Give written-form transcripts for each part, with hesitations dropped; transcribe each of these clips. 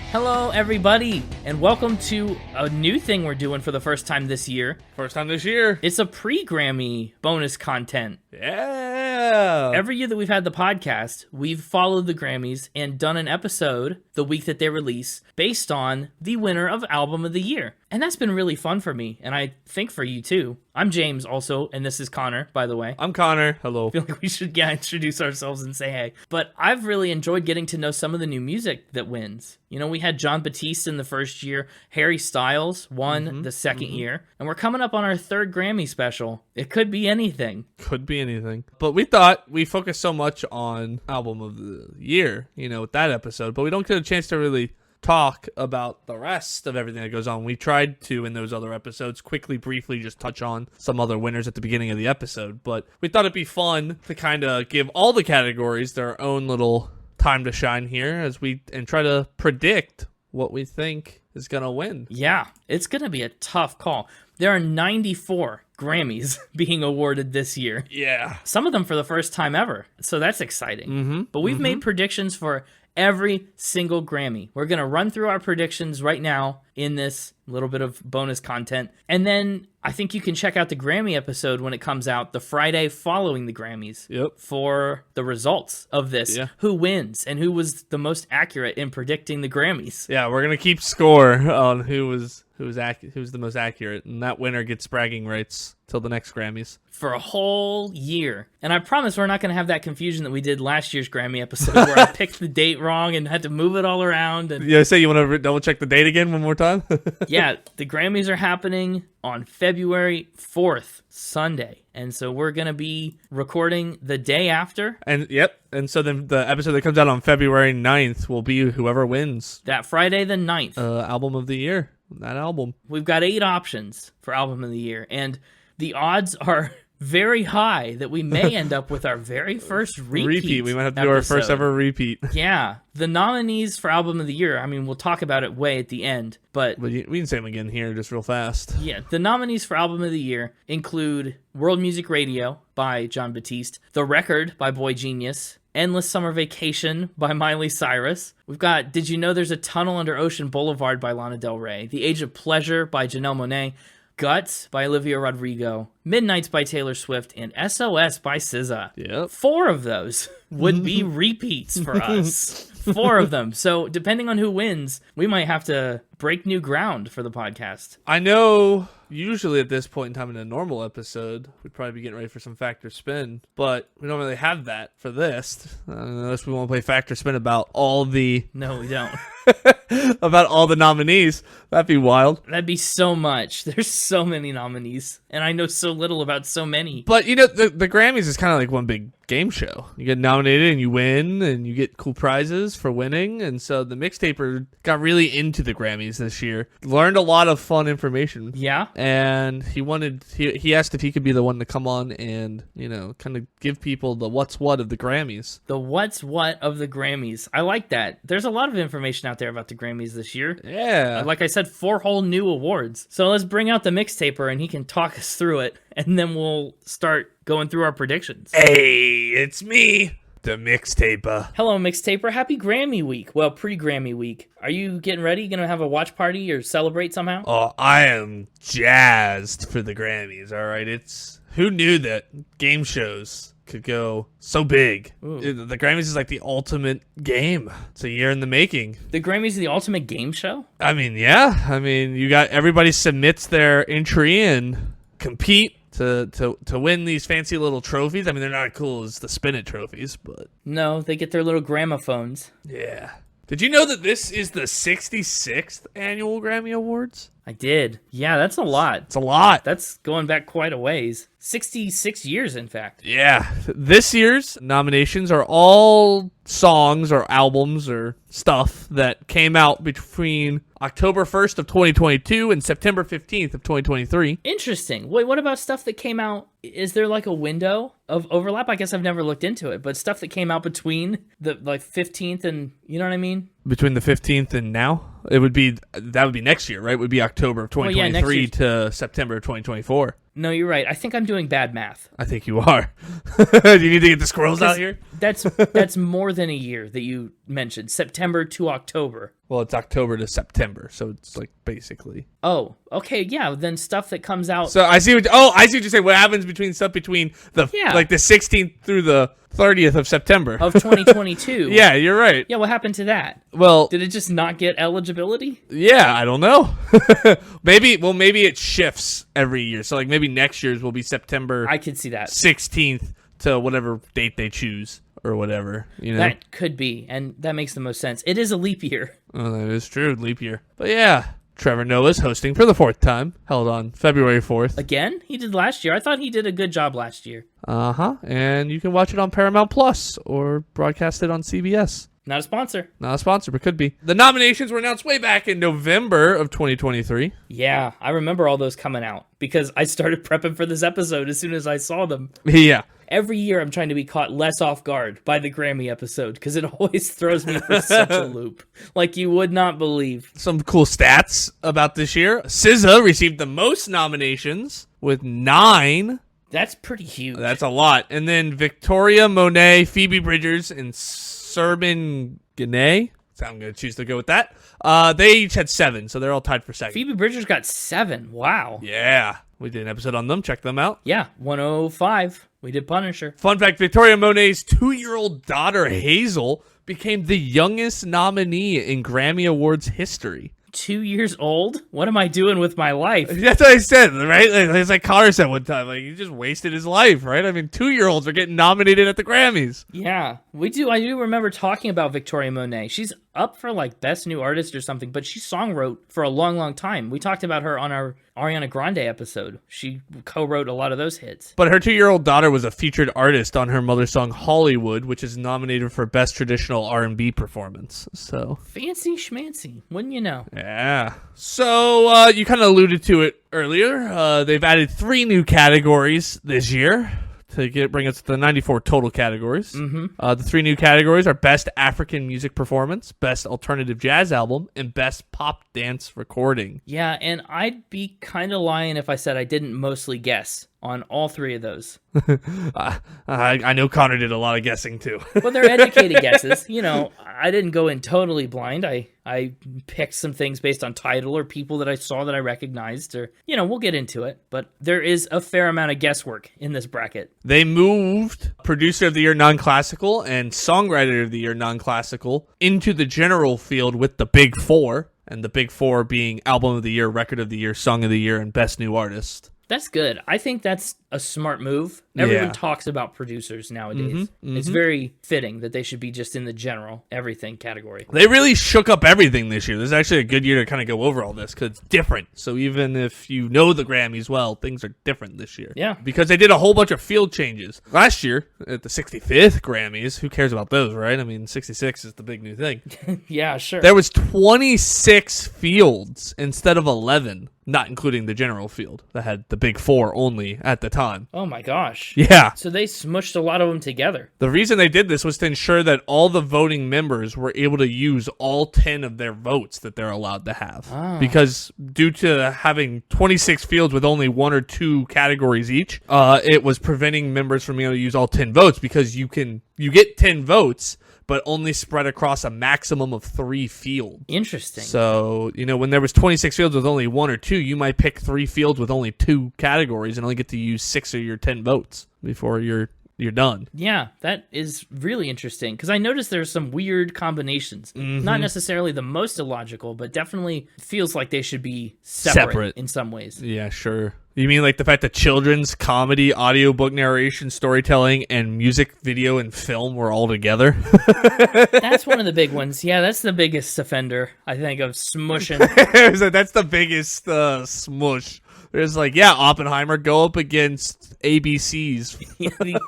Hello, everybody, and welcome to a new thing we're doing for the first time this year. First time this year. It's a pre-Grammy bonus content. Yeah. Every year that we've had the podcast, we've followed the Grammys and done an episode the week that they release based on the winner of Album of the Year. And that's been really fun for me, and I think for you too. I'm James also, and this is Connor, by the way. I'm Connor. Hello. I feel like we should introduce ourselves and say hey. But I've really enjoyed getting to know some of the new music that wins. You know, we had Jon Batiste in the first year. Harry Styles won the second year. And we're coming up on our third Grammy special. It could be anything. Could be anything. But we thought we focused so much on Album of the Year, you know, with that episode. But we don't get a chance to really talk about the rest of everything that goes on. We tried to, in those other episodes, briefly just touch on some other winners at the beginning of the episode, but we thought it'd be fun to kind of give all the categories their own little time to shine here and try to predict what we think is gonna win. Yeah, it's gonna be a tough call. There are 94 Grammys being awarded this year. Yeah. Some of them for the first time ever, so that's exciting. But we've made predictions for every single Grammy. We're going to run through our predictions right now in this little bit of bonus content. And then I think you can check out the Grammy episode when it comes out the Friday following the Grammys for the results of this. Yeah. Who wins and who was the most accurate in predicting the Grammys. Yeah, we're going to keep score on who was the most accurate, and that winner gets bragging rights till the next Grammys. For a whole year. And I promise we're not going to have that confusion that we did last year's Grammy episode where I picked the date wrong and had to move it all around. And yeah, say you want to double check the date again one more time? Yeah, the Grammys are happening on February 4th, Sunday. And so we're going to be recording the day after. And so then the episode that comes out on February 9th will be whoever wins. That Friday the 9th. Album of the Year. That album. We've got 8 options for Album of the Year. And the odds are very high that we may end up with our very first repeat. We might have to do our first ever repeat. Yeah. The nominees for Album of the Year, I mean, we'll talk about it way at the end, but we can say them again here just real fast. Yeah. The nominees for Album of the Year include World Music Radio by Jon Batiste, The Record by Boy Genius, Endless Summer Vacation by Miley Cyrus. We've got Did You Know There's a Tunnel Under Ocean Boulevard by Lana Del Rey, The Age of Pleasure by Janelle Monáe, Guts by Olivia Rodrigo, Midnights by Taylor Swift, and SOS by SZA. Yep. 4 of those would be repeats for us. 4 of them. So depending on who wins, we might have to break new ground for the podcast. I know usually at this point in time in a normal episode, we'd probably be getting ready for some Factor Spin, but we don't really have that for this. Unless we want to play Factor Spin about all the... No, we don't. about all the nominees. That'd be wild. That'd be so much. There's so many nominees, and I know so little about so many. But, you know, the Grammys is kind of like one big game show. You get nominated and you win, and you get cool prizes for winning, and so the mixtaper got really into the Grammys this year. Learned a lot of fun information. Yeah. And he asked if he could be the one to come on and, you know, kind of give people the what's what of the Grammys. The what's what of the Grammys. I like that. There's a lot of information out there about the Grammys this year. Yeah. Like I said, 4 whole new awards. So let's bring out the mixtaper and he can talk us through it, and then we'll start going through our predictions. Hey, it's me, the mixtaper. Hello, mixtaper. Happy Grammy week. Well, pre-Grammy week. Are you getting ready? You gonna have a watch party or celebrate somehow? Oh, I am jazzed for the Grammys, all right? Who knew that game shows could go so big? The Grammys is like the ultimate game. It's a year in the making. The Grammys are the ultimate game show? I mean, yeah. I mean, you got everybody submits their entry and compete to win these fancy little trophies. I mean, they're not as cool as the Spin It trophies, but... No, they get their little gramophones. Yeah. Did you know that this is the 66th annual Grammy Awards? I did. Yeah, that's a lot. It's a lot. That's going back quite a ways. 66 years, in fact. Yeah. This year's nominations are all songs or albums or stuff that came out between October 1st of 2022 and September 15th of 2023. Interesting. Wait, what about stuff that came out? Is there like a window of overlap? I guess I've never looked into it, but stuff that came out between the 15th and, you know what I mean? Between the 15th and now? That would be next year, right? It would be October of 2023 to September of 2024. No, you're right. I think I'm doing bad math. I think you are. Do you need to get the squirrels out here? That's more than a year that you mentioned. September to October. Well, it's October to September, so it's like basically. Oh, okay, yeah. Then stuff that comes out. So I see what you're saying. What happens between the 16th through the 30th of September of 2022? Yeah, you're right. Yeah, what happened to that? Well, did it just not get eligibility? Yeah, I don't know. maybe it shifts every year. So like maybe next year's will be September. I could see that 16th to whatever date they choose. Or whatever, you know? That could be, and that makes the most sense. It is a leap year. Oh, that is true, leap year. But yeah, Trevor Noah's hosting for the 4th time, held on February 4th. Again? He did last year. I thought he did a good job last year. And you can watch it on Paramount Plus or broadcast it on CBS. Not a sponsor. Not a sponsor, but could be. The nominations were announced way back in November of 2023. Yeah, I remember all those coming out because I started prepping for this episode as soon as I saw them. Yeah. Every year I'm trying to be caught less off guard by the Grammy episode because it always throws me for such a loop. Like you would not believe. Some cool stats about this year. SZA received the most nominations with 9. That's pretty huge. That's a lot. And then Victoria Monet, Phoebe Bridgers, and Serban Gane. So I'm going to choose to go with that. They each had 7, so they're all tied for second. Phoebe Bridgers got 7. Wow. Yeah. We did an episode on them. Check them out. Yeah, 105. We did Punisher. Fun fact, Victoria Monet's 2-year-old daughter, Hazel, became the youngest nominee in Grammy Awards history. 2 years old? What am I doing with my life? That's what I said, right? It's like Connor said one time. Like, he just wasted his life, right? I mean, 2-year-olds are getting nominated at the Grammys. Yeah, we do. I do remember talking about Victoria Monet. She's up for, like, Best New Artist or something, but she songwrote for a long, long time. We talked about her on our Ariana Grande episode. She co-wrote a lot of those hits. But her 2-year-old daughter was a featured artist on her mother's song Hollywood, which is nominated for Best Traditional R&B Performance. So fancy schmancy, wouldn't you know? Yeah. So you kind of alluded to it earlier. They've added 3 new categories this year to bring us to the 94 total categories. The 3 new categories are Best African Music Performance, Best Alternative Jazz Album, and Best Pop Dance Recording. Yeah, and I'd be kind of lying if I said I didn't mostly guess on all 3 of those. I know Connor did a lot of guessing too. Well, they're educated guesses. You know, I didn't go in totally blind. I picked some things based on title or people that I saw that I recognized, or, you know, we'll get into it. But there is a fair amount of guesswork in this bracket. They moved Producer of the Year Non-Classical and Songwriter of the Year Non-Classical into the general field with the Big 4, and the Big 4 being Album of the Year, Record of the Year, Song of the Year, and Best New Artist. That's good. I think that's a smart move. Everyone talks about producers nowadays. It's very fitting that they should be just in the general everything category. They really shook up everything this year. This is actually a good year to kind of go over all this because it's different. So even if you know the Grammys well, things are different this year. Yeah. Because they did a whole bunch of field changes. Last year, at the 65th Grammys, who cares about those, right? I mean, 66 is the big new thing. Yeah, sure. There was 26 fields instead of 11, not including the general field that had the Big 4 only at the time. Oh my gosh. Yeah. So they smushed a lot of them together. The reason they did this was to ensure that all the voting members were able to use all 10 of their votes that they're allowed to have. Because due to having 26 fields with only 1 or 2 categories each, it was preventing members from being able to use all 10 votes because you get 10 votes, but only spread across a maximum of 3 fields. Interesting. So, you know, when there was 26 fields with only 1 or 2, you might pick 3 fields with only 2 categories and only get to use 6 of your 10 votes before you're done. Yeah, that is really interesting because I noticed there's some weird combinations. Not necessarily the most illogical, but definitely feels like they should be separate in some ways. Yeah, sure. You mean like the fact that children's comedy, audiobook narration, storytelling, and music, video, and film were all together? That's one of the big ones. Yeah, that's the biggest offender, I think, of smushing. That's the biggest smush. There's like, yeah, Oppenheimer go up against ABC's. the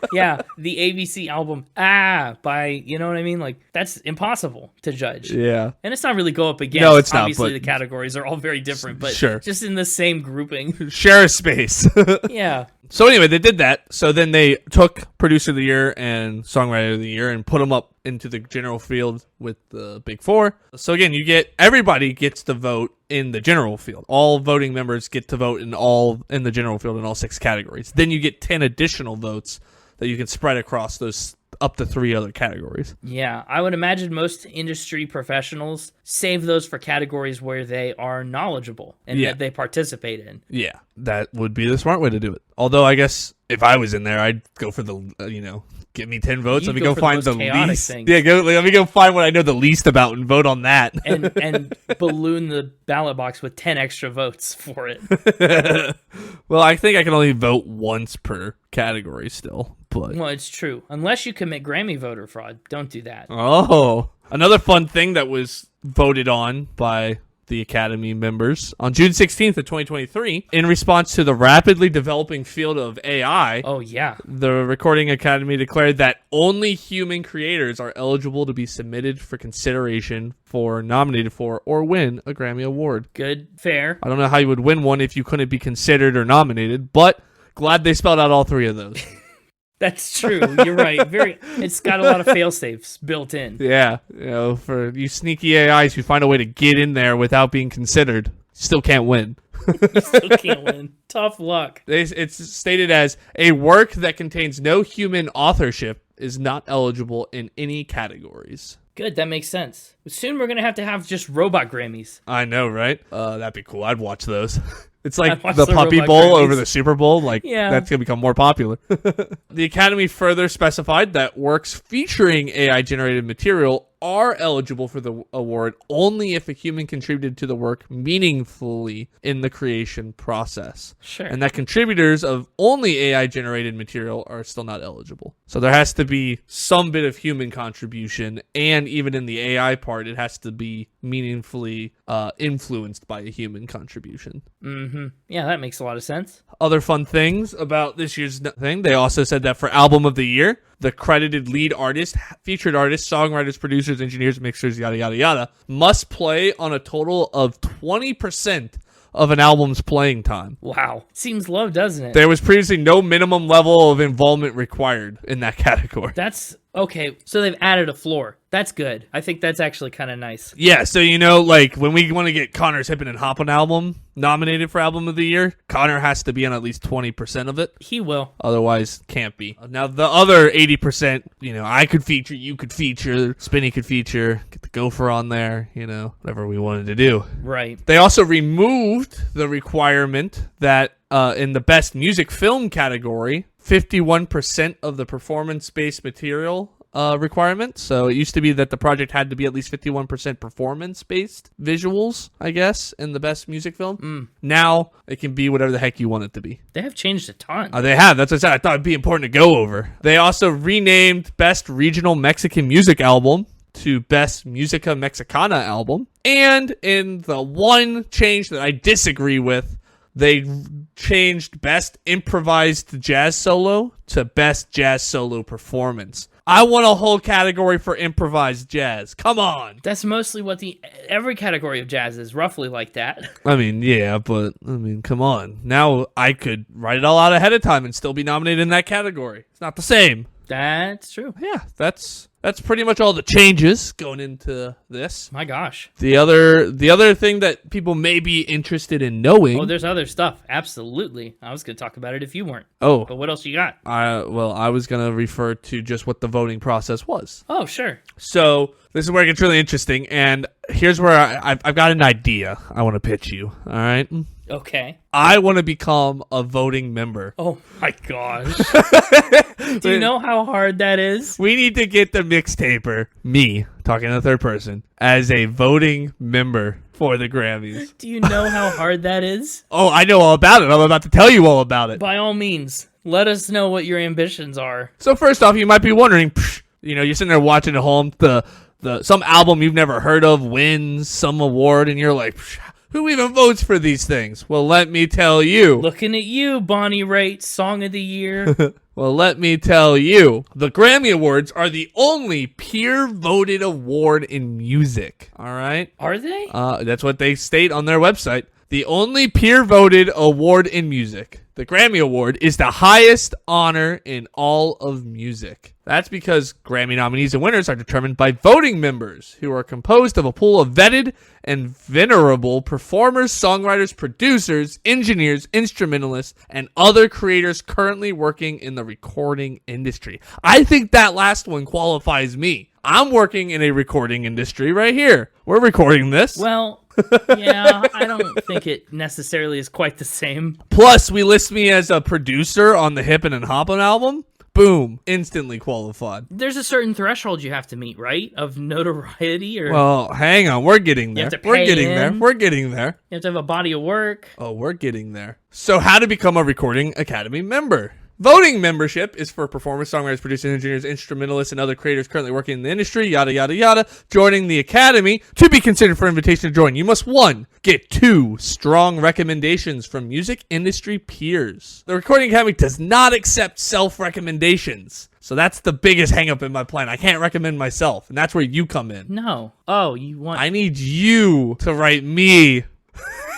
ABC album, by, you know what I mean? Like, that's impossible to judge. Yeah. And it's not really go up against. No, it's not. Obviously, But the categories are all very different, but sure. just in the same grouping. Share a space. Yeah. So anyway, they did that. So then they took Producer of the Year and Songwriter of the Year and put them up into the general field with the Big Four. So again, everybody gets to vote in the general field. All voting members get to vote in the general field in all 6 categories. Then you get 10 additional votes that you can spread across those up to 3 other categories. Yeah, I would imagine most industry professionals save those for categories where they are knowledgeable and that they participate in. Yeah, that would be the smart way to do it. Although I guess if I was in there, I'd go for the, give me 10 votes. Let me go find the least. Things. Yeah, let me go find what I know the least about and vote on that. and balloon the ballot box with 10 extra votes for it. Well, I think I can only vote once per category still. But well, it's true. Unless you commit Grammy voter fraud. Don't do that. Oh, another fun thing that was voted on by the Academy members on June 16th of 2023 in response to the rapidly developing field of AI. Oh, yeah. The Recording Academy declared that only human creators are eligible to be submitted for consideration for, nominated for, or win a Grammy Award. Good. Fair. I don't know how you would win one if you couldn't be considered or nominated, but glad they spelled out all 3 of those. That's true. You're right. It's got a lot of fail-safes built in. Yeah. For you sneaky AIs who find a way to get in there without being considered, still can't win. You still can't win. Tough luck. It's stated as a work that contains no human authorship is not eligible in any categories. Good, that makes sense. Soon we're going to have just robot Grammys. I know, right? That'd be cool. I'd watch those. It's like the the Puppy Robot Bowl Grammys. over the Super Bowl. Like, Yeah. that's going to become more popular. The Academy further specified that works featuring AI-generated material are eligible for the award only if a human contributed to the work meaningfully in the creation process. Sure. And that contributors of only AI-generated material are still not eligible. So there has to be some bit of human contribution, and even in the AI part, it has to be meaningfully influenced by a human contribution. Mm-hmm. Yeah, that makes a lot of sense. Other fun things about this year's thing, they also said that for Album of the Year, the credited lead artist, featured artists, songwriters, producers, engineers, mixers, yada, yada, yada, must play on a total of 20% of an album's playing time. Wow. Seems low, doesn't it? There was previously no minimum level of involvement required in that category. That's okay. So they've added a floor. That's good. I think that's actually kind of nice. Yeah, so like when we want to get Connor's Hippin' and Hoppin' album nominated for Album of the Year, Connor has to be on at least 20% of it. He will. Otherwise, can't be. Now, the other 80%, I could feature, you could feature, Spinny could feature, get the Gopher on there, whatever we wanted to do. Right. They also removed the requirement that in the Best Music Film category, 51% of the performance-based material requirement. So it used to be that the project had to be at least 51% performance-based visuals, I guess, in the Best Music Film. Now it can be whatever the heck you want it to be. They have changed a ton. They have. That's what I said. I thought it'd be important to go over. They also renamed Best Regional Mexican Music Album to Best Musica Mexicana Album. And in the one change that I disagree with, they changed Best Improvised Jazz Solo to Best Jazz Solo Performance. I want a whole category for improvised jazz. Come on. That's mostly what every category of jazz is, roughly like that. I mean, yeah, but come on. Now I could write it all out ahead of time and still be nominated in that category. It's not the same. That's true. Yeah, that's pretty much all the changes going into this. My gosh. The other thing that people may be interested in knowing. Oh, there's other stuff. Absolutely. I was going to talk about it if you weren't. Oh. But what else you got? I was going to refer to just what the voting process was. Oh, sure. So this is where it gets really interesting, and here's where I've got an idea I want to pitch you, all right? Okay. I want to become a voting member. Oh, my gosh. Do you know how hard that is? We need to get the mixtaper, me, talking in the third person, as a voting member for the Grammys. Do you know how hard that is? Oh, I know all about it. I'm about to tell you all about it. By all means, let us know what your ambitions are. So first off, you might be wondering, you're sitting there watching at home, some album you've never heard of wins some award, and you're like, Who even votes for these things? Well, let me tell you. Looking at you, Bonnie Raitt, Song of the Year. Well, let me tell you. The Grammy Awards are the only peer-voted award in music. All right? Are they? That's what they state on their website. The only peer-voted award in music. The Grammy Award is the highest honor in all of music. That's because Grammy nominees and winners are determined by voting members, who are composed of a pool of vetted and venerable performers, songwriters, producers, engineers, instrumentalists, and other creators currently working in the recording industry. I think that last one qualifies me. I'm working in a recording industry right here. We're recording this. Well, yeah, I don't think it necessarily is quite the same. Plus, we list me as a producer on the Hippin' and Hoppin' album. Boom, instantly qualified. There's a certain threshold you have to meet, right? Of notoriety or Well, hang on, we're getting there. We're getting there. We're getting there. You have to have a body of work. Oh, we're getting there. So how to become a Recording Academy member? Voting membership is for performers, songwriters, producers, engineers, instrumentalists, and other creators currently working in the industry, yada, yada, yada. Joining the Academy, to be considered for invitation to join, you must, 1, get 2 strong recommendations from music industry peers. The Recording Academy does not accept self-recommendations. So that's the biggest hang-up in my plan. I can't recommend myself, and that's where you come in. No. Oh, you want... I need you to write me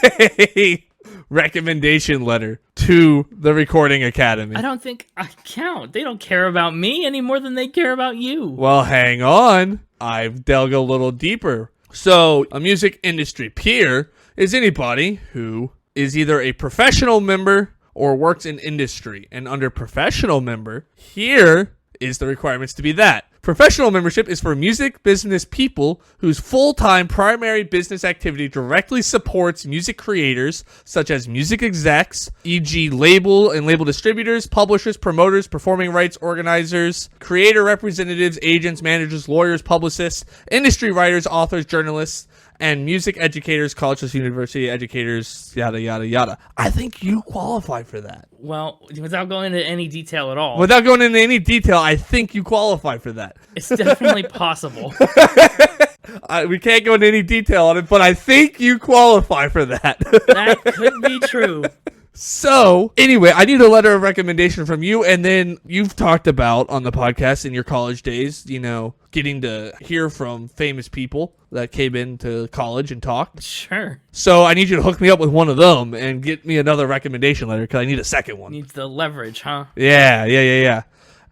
a recommendation letter to the Recording Academy. I don't think I count. They don't care about me any more than they care about you. Well, hang on. I've delved a little deeper. So, a music industry peer is anybody who is either a professional member or works in industry. And under professional member, here is the requirements to be that. Professional membership is for music business people whose full-time primary business activity directly supports music creators, such as music execs, e.g. label and label distributors, publishers, promoters, performing rights organizers, creator representatives, agents, managers, lawyers, publicists, industry writers, authors, journalists, and music educators, colleges, university educators, yada, yada, yada. I think you qualify for that. Well, without going into any detail at all. Without going into any detail, I think you qualify for that. It's definitely possible. We can't go into any detail on it, but I think you qualify for that. That could be true. So, anyway, I need a letter of recommendation from you, and then you've talked about on the podcast in your college days, you know, getting to hear from famous people that came into college and talked. Sure. So I need you to hook me up with one of them and get me another recommendation letter, because I need a second one. Needs the leverage, huh? Yeah.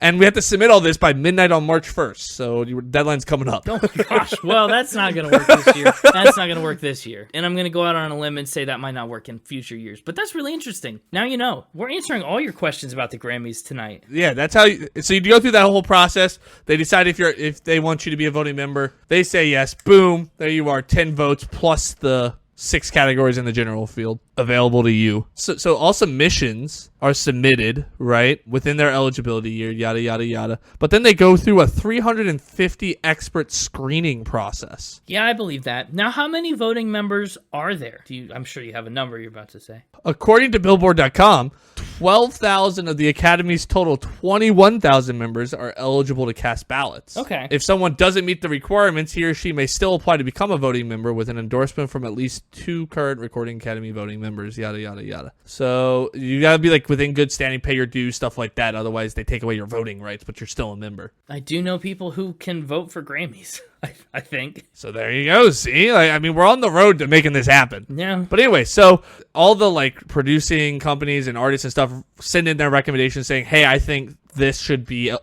And we have to submit all this by midnight on March 1st, so your deadline's coming up. Oh my gosh. Well, that's not going to work this year. That's not going to work this year. And I'm going to go out on a limb and say that might not work in future years. But that's really interesting. Now you know. We're answering all your questions about the Grammys tonight. Yeah, that's how so you go through that whole process. They decide if they want you to be a voting member. They say yes. Boom. There you are. 10 votes plus the 6 categories in the general field available to you. So all submissions are submitted, right, within their eligibility year, yada, yada, yada. But then they go through a 350 expert screening process. Yeah, I believe that. Now, how many voting members are there? I'm sure you have a number you're about to say. According to Billboard.com, 12,000 of the Academy's total 21,000 members are eligible to cast ballots. Okay. If someone doesn't meet the requirements, he or she may still apply to become a voting member with an endorsement from at least 2 current Recording Academy voting members, yada, yada, yada. So you got to be like within good standing, pay your dues, stuff like that. Otherwise, they take away your voting rights, but you're still a member. I do know people who can vote for Grammys, I think. So there you go. See, we're on the road to making this happen. Yeah. But anyway, so all the producing companies and artists and stuff send in their recommendations saying, hey, I think this should be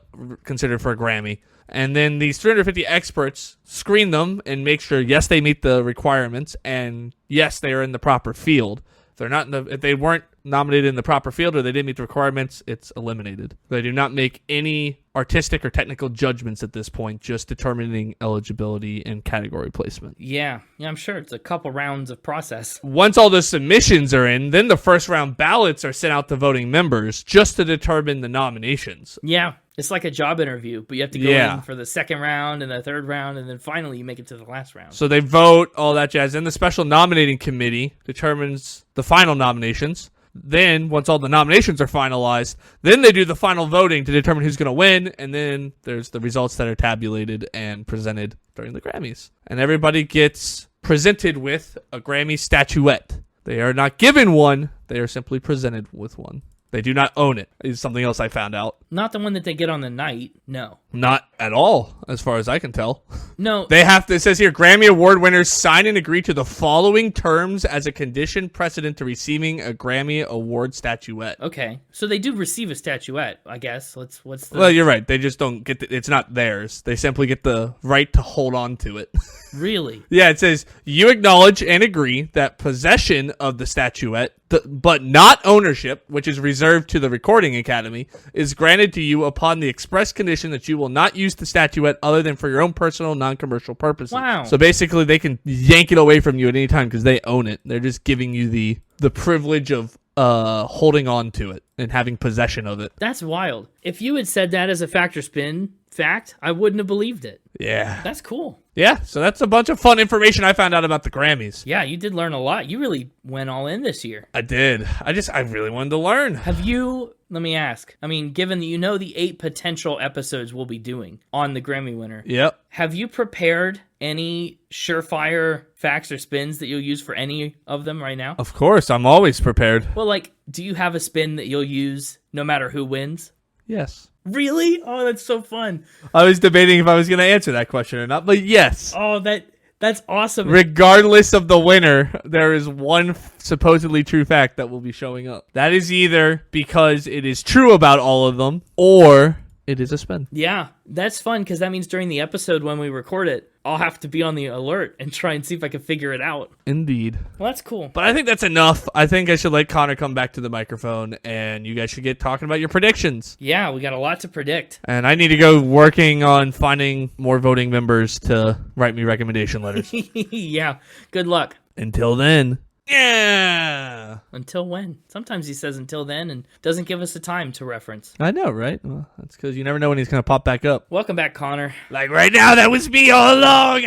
considered for a Grammy. And then these 350 experts screen them and make sure, yes, they meet the requirements, and yes, they are in the proper field. If they weren't nominated in the proper field or they didn't meet the requirements, it's eliminated. They do not make any artistic or technical judgments at this point, just determining eligibility and category placement. Yeah, I'm sure it's a couple rounds of process. Once all the submissions are in, then the first round ballots are sent out to voting members just to determine the nominations. Yeah, it's like a job interview, but you have to go in for the second round and the third round, and then finally you make it to the last round. So they vote, all that jazz. Then the special nominating committee determines the final nominations. Then, once all the nominations are finalized, then they do the final voting to determine who's going to win, and then there's the results that are tabulated and presented during the Grammys. And everybody gets presented with a Grammy statuette. They are not given one. They are simply presented with one. They do not own it, is something else I found out. Not the one that they get on the night. No. Not at all, as far as I can tell. No. They have to, it says here, Grammy Award winners sign and agree to the following terms as a condition precedent to receiving a Grammy Award statuette. Okay. So they do receive a statuette, I guess. What's the... Well, you're right. They just don't get it's not theirs. They simply get the right to hold on to it. Really? Yeah, it says, you acknowledge and agree that possession of the statuette, but not ownership, which is reserved to the Recording Academy, is granted to you upon the express condition that you will not use the statuette other than for your own personal, non-commercial purposes. Wow. So basically, they can yank it away from you at any time because they own it. They're just giving you the privilege of holding on to it and having possession of it. That's wild. If you had said that as a Factor Spin fact, I wouldn't have believed it. Yeah. That's cool. Yeah, so that's a bunch of fun information I found out about the Grammys. Yeah, you did learn a lot. You really went all in this year. I did. I really wanted to learn. Have you, let me ask, I mean, given that you know the 8 potential episodes we'll be doing on the Grammy winner, Yep. have you prepared any surefire facts or spins that you'll use for any of them right now? Of course, I'm always prepared. Well, like, do you have a spin that you'll use no matter who wins? Yes. Really? Oh, that's so fun. I was debating if I was going to answer that question or not, but yes. Oh, that's awesome. Regardless of the winner, there is one supposedly true fact that will be showing up. That is either because it is true about all of them, or it is a spin. Yeah, that's fun because that means during the episode when we record it, I'll have to be on the alert and try and see if I can figure it out. Indeed. Well, that's cool. But I think that's enough. I think I should let Connor come back to the microphone, and you guys should get talking about your predictions. Yeah, we got a lot to predict. And I need to go working on finding more voting members to write me recommendation letters. Yeah, good luck. Until then, yeah. Until when? Sometimes he says until then and doesn't give us a time to reference. I know, right? Well, that's because you never know when he's going to pop back up. Welcome back, Connor. Like right now, that was me all along.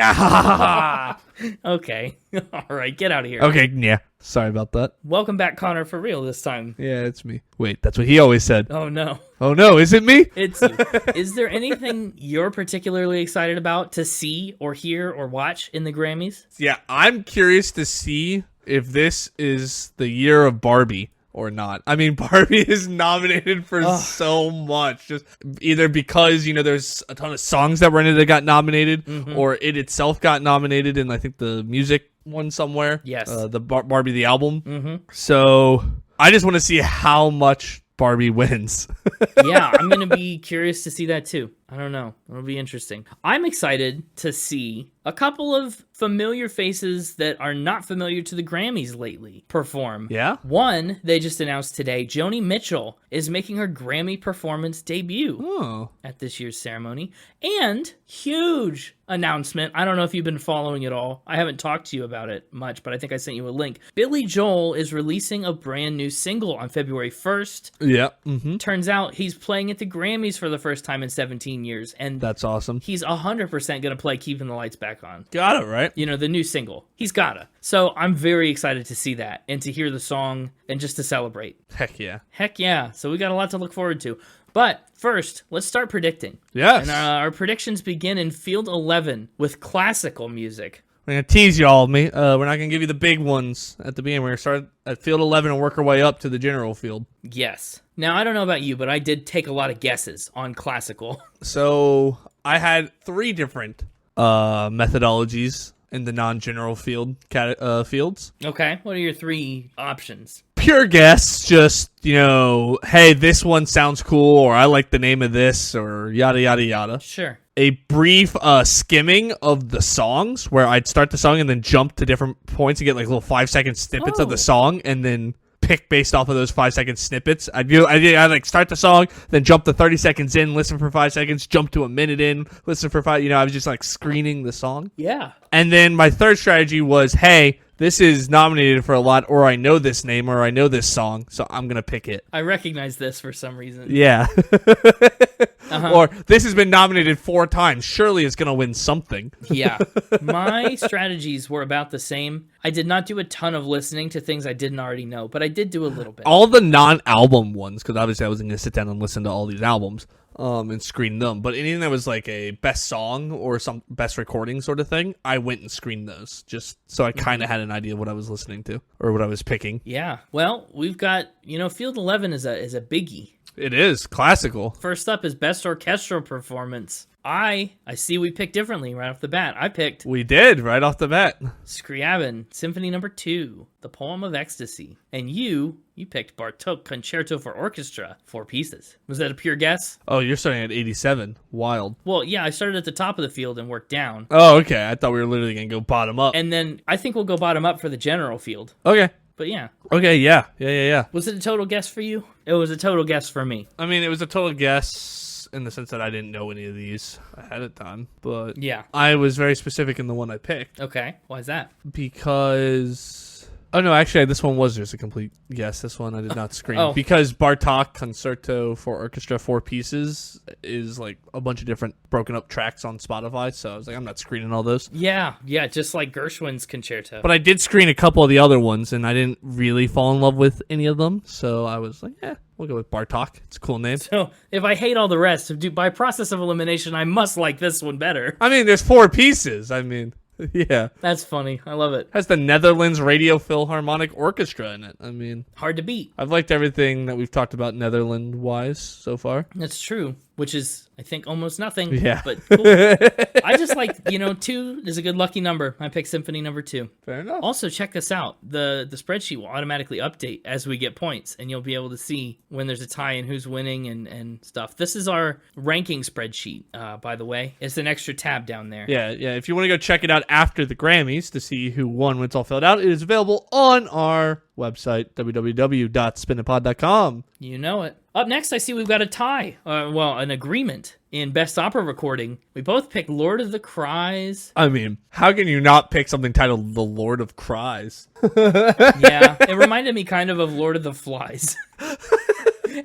Okay. All right, get out of here. Okay, yeah. Sorry about that. Welcome back, Connor, for real this time. Yeah, it's me. Wait, that's what he always said. Oh, no. Oh, no, is it me? It's you. Is there anything you're particularly excited about to see or hear or watch in the Grammys? Yeah, I'm curious to see if this is the year of Barbie or not. I mean, Barbie is nominated for so much, just either because, you know, there's a ton of songs that were in it that got nominated, or it itself got nominated in, I think, the music one somewhere. Yes. The Barbie, the album. So I just want to see how much Barbie wins. Yeah, I'm going to be curious to see that too. I don't know. It'll be interesting. I'm excited to see a couple of familiar faces that are not familiar to the Grammys lately perform. Yeah? One, they just announced today, Joni Mitchell is making her Grammy performance debut at this year's ceremony. And huge announcement. I don't know if you've been following it all. I haven't talked to you about it much, but I think I sent you a link. Billy Joel is releasing a brand new single on February 1st. Yeah. Turns out he's playing at the Grammys for the first time in 17 years, and That's awesome. he's 100% going to play Keeping the Lights Back On. Got it, right? You know, the new single. He's gotta. So I'm very excited to see that and to hear the song and just to celebrate. Heck yeah. Heck yeah. So we got a lot to look forward to. But first, let's start predicting. Yes. And our predictions begin in Field 11 with classical music. We're going to tease y'all. We're not going to give you the big ones at the beginning. We're going to start at Field 11 and work our way up to the general field. Yes. Now, I don't know about you, but I did take a lot of guesses on classical. So I had 3 different methodologies in the non-general field fields. Okay. What are your 3 options? Pure guess, just, you know, hey, this one sounds cool, or I like the name of this, or yada, yada, yada. Sure. A brief skimming of the songs where I'd start the song and then jump to different points and get like little 5-second snippets of the song and then pick based off of those 5-second snippets. I'd like start the song, then jump to 30 seconds in, listen for 5 seconds, jump to a minute in, listen for 5. You know, I was just like screening the song. Yeah. And then my third strategy was, hey, this is nominated for a lot, or I know this name, or I know this song, so I'm going to pick it. I recognize this for some reason. Yeah. Or this has been nominated 4 times. Surely it's going to win something. Yeah. My strategies were about the same. I did not do a ton of listening to things I didn't already know, but I did do a little bit. All the non-album ones, because obviously I wasn't going to sit down and listen to all these albums. and screened them. But anything that was like a best song or some best recording sort of thing, I went and screened those just so I kind of had an idea of what I was listening to or what I was picking. Yeah. Well, we've got, Field 11 is a biggie. It is classical. First up is Best Orchestral Performance. I see we picked differently right off the bat. I picked... We did, right off the bat. Scriabin, Symphony No. 2, The Poem of Ecstasy. And you picked Bartók Concerto for Orchestra, 4 pieces. Was that a pure guess? Oh, you're starting at 87. Wild. Well, yeah, I started at the top of the field and worked down. Oh, okay. I thought we were literally going to go bottom up. And then I think we'll go bottom up for the general field. Okay. But yeah. Okay, yeah. Was it a total guess for you? It was a total guess for me. I mean, it was a total guess in the sense that I didn't know any of these ahead of time, but yeah, I was very specific in the one I picked. Okay, why is that? Because... Oh, no, actually, this one was just a complete guess. This one I did not screen. Oh. Because Bartók Concerto for Orchestra, 4 pieces is like a bunch of different broken up tracks on Spotify, so I was like, I'm not screening all those. Yeah, just like Gershwin's Concerto. But I did screen a couple of the other ones, and I didn't really fall in love with any of them, so I was like, we'll go with Bartók. It's a cool name. So if I hate all the rest, by process of elimination, I must like this one better. I mean, there's 4 pieces. I mean... Yeah. That's funny. I love it. Has the Netherlands Radio Philharmonic Orchestra in it. I mean... Hard to beat. I've liked everything that we've talked about Netherlands-wise so far. That's true, which is, I think, almost nothing. Yeah. But cool. I just like, 2 is a good lucky number. I picked Symphony No. 2. Fair enough. Also, check this out. The spreadsheet will automatically update as we get points, and you'll be able to see when there's a tie and who's winning and stuff. This is our ranking spreadsheet, by the way. It's an extra tab down there. Yeah. If you want to go check it out after the Grammys to see who won when it's all filled out, it is available on our website, www.spinitpod.com. You know it. Up next, I see we've got a tie. An agreement in Best Opera Recording. We both picked Lord of the Cries. I mean, how can you not pick something titled The Lord of Cries? Yeah, it reminded me kind of Lord of the Flies.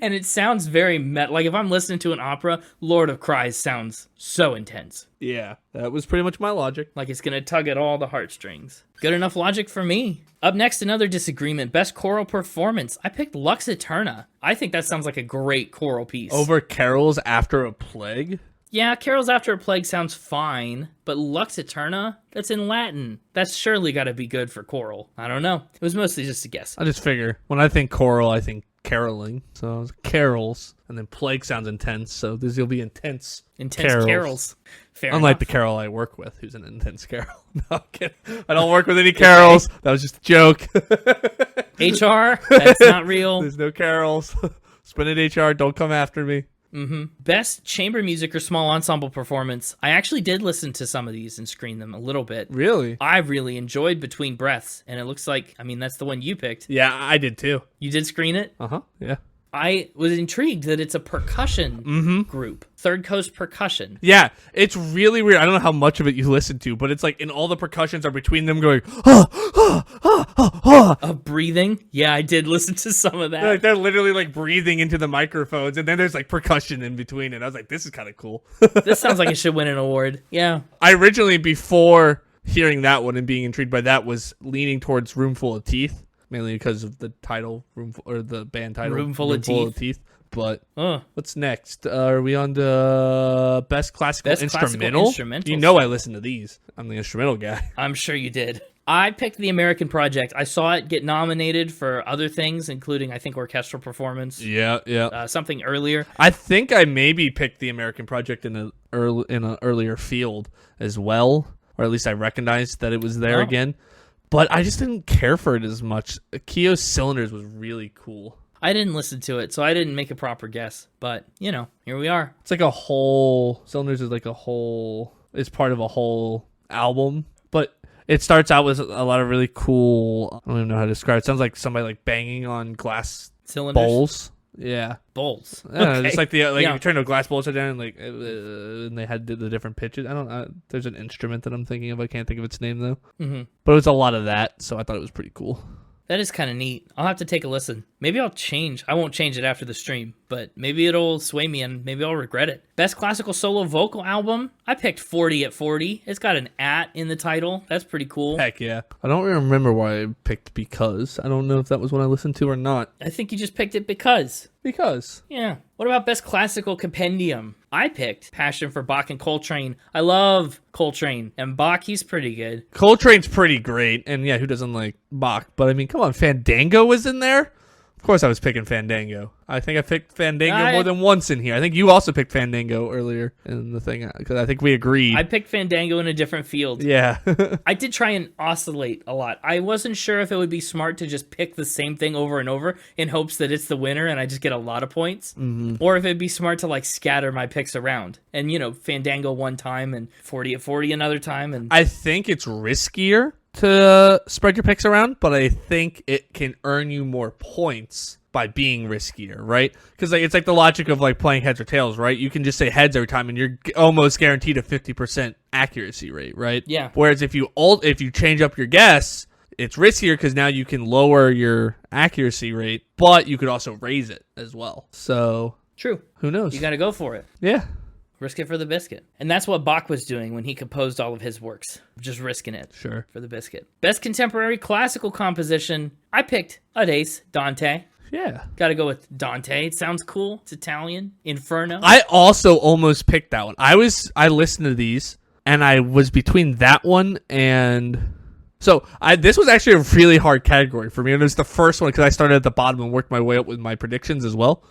And it sounds very like if I'm listening to an opera, Lord of Cries sounds so intense. Yeah, that was pretty much my logic. Like it's going to tug at all the heartstrings. Good enough logic for me. Up next, another disagreement. Best choral performance. I picked Lux Eterna. I think that sounds like a great choral piece. Over Carols After a Plague? Yeah, Carols After a Plague sounds fine, but Lux Eterna? That's in Latin. That's surely got to be good for choral. I don't know. It was mostly just a guess. I just figure, when I think choral, I think caroling. So it's carols, and then plague sounds intense, so this will be intense carols. Fair Unlike enough. the Carol I work with, who's an intense Carol. No, I'm kidding. I don't work with any Carols. That was just a joke. HR? That's not real. There's no Carols. Spin it, HR. Don't come after me. Mm-hmm. Best chamber music or small ensemble performance. I actually did listen to some of these and screen them a little bit. Really? I really enjoyed Between Breaths, and it looks like, that's the one you picked. Yeah, I did too. You did screen it? Uh-huh, yeah. I was intrigued that it's a percussion group. Third Coast Percussion. Yeah, it's really weird. I don't know how much of it you listen to, but it's like in all the percussions are between them going, Of breathing? Yeah, I did listen to some of that. they're literally like breathing into the microphones, and then there's like percussion in between it. I was like, this is kind of cool. This sounds like it should win an award. Yeah. I originally, before hearing that one and being intrigued by that, was leaning towards Roomful of Teeth. Mainly because of the title, or the band title, Roomful of Teeth. But what's next? Are we on to Best Classical Instrumental? You know I listen to these. I'm the instrumental guy. I'm sure you did. I picked The American Project. I saw it get nominated for other things, including, I think, orchestral performance. Yeah. Something earlier. I think I maybe picked The American Project in an earlier field as well, or at least I recognized that it was there again. But I just didn't care for it as much. Keogh's Cylinders was really cool. I didn't listen to it, so I didn't make a proper guess. But, here we are. It's like a whole... Cylinders is like a whole... It's part of a whole album. But it starts out with a lot of really cool... I don't even know how to describe it. It sounds like somebody like banging on glass Cylinders? bowls. Yeah. Bowls. Yeah, Okay. just like if you turn a glass bowl upside down and they had the different pitches. There's an instrument that I'm thinking of. I can't think of its name though. Mm-hmm. But it was a lot of that, so I thought it was pretty cool. That is kind of neat. I'll have to take a listen. Maybe I'll change. I won't change it after the stream, but maybe it'll sway me and maybe I'll regret it. Best classical solo vocal album. I picked 40 at 40. It's got an at in the title. That's pretty cool. Heck yeah. I don't remember why I picked Because. I don't know if that was one I listened to or not. I think you just picked it because. Because. Yeah. What about best classical compendium? I picked Passion for Bach and Coltrane. I love Coltrane. And Bach, he's pretty good. Coltrane's pretty great. And yeah, who doesn't like Bach? But I mean, come on, Fandango was in there? Of course I was picking Fandango. I think I picked Fandango more than once in here. I think you also picked Fandango earlier in the thing, because I think we agreed. I picked Fandango in a different field. Yeah. I did try and oscillate a lot. I wasn't sure if it would be smart to just pick the same thing over and over in hopes that it's the winner and I just get a lot of points. Or if it'd be smart to like scatter my picks around. And, you know, Fandango one time and 40 at 40 another time. And I think it's riskier to spread your picks around, but I think it can earn you more points by being riskier, right? Because like it's like the logic of like playing heads or tails, right? You can just say heads every time and you're almost guaranteed a 50% accuracy rate, right? Yeah. Whereas if you change up your guess, it's riskier because now you can lower your accuracy rate, but you could also raise it as well. So true. Who knows? You got to go for it. Yeah. Risk it for the biscuit. And that's what Bach was doing when he composed all of his works. Just risking it. Sure. For the biscuit. Best contemporary classical composition. I picked Ades, Dante. Yeah. Got to go with Dante. It sounds cool. It's Italian. Inferno. I also almost picked that one. I listened to these and I was between that one and this was actually a really hard category for me. And it was the first one because I started at the bottom and worked my way up with my predictions as well.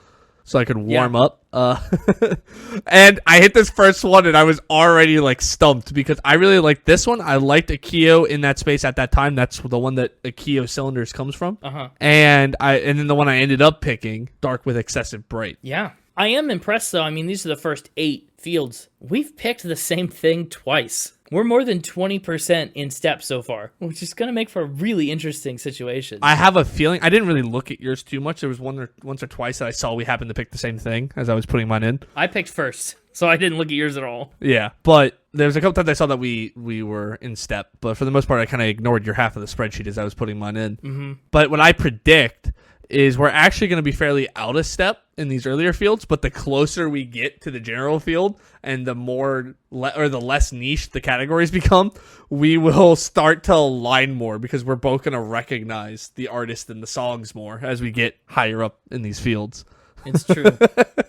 So I could warm up. And I hit this first one and I was already like stumped because I really liked this one. I liked Akio in that space at that time. That's the one that Akio Cylinders comes from. And then the one I ended up picking, Dark with Excessive Bright. Yeah. I am impressed though. I mean, these are the first 8 fields. We've picked the same thing twice. We're more than 20% in step so far, which is going to make for a really interesting situation. I have a feeling, I didn't really look at yours too much. There was once or twice that I saw we happened to pick the same thing as I was putting mine in. I picked first, so I didn't look at yours at all. Yeah, but there's a couple times I saw that we were in step, but for the most part, I kind of ignored your half of the spreadsheet as I was putting mine in. But what I predict is we're actually going to be fairly out of step in these earlier fields, but the closer we get to the general field and the more the less niche the categories become, we will start to align more because we're both going to recognize the artist and the songs more as we get higher up in these fields. It's true.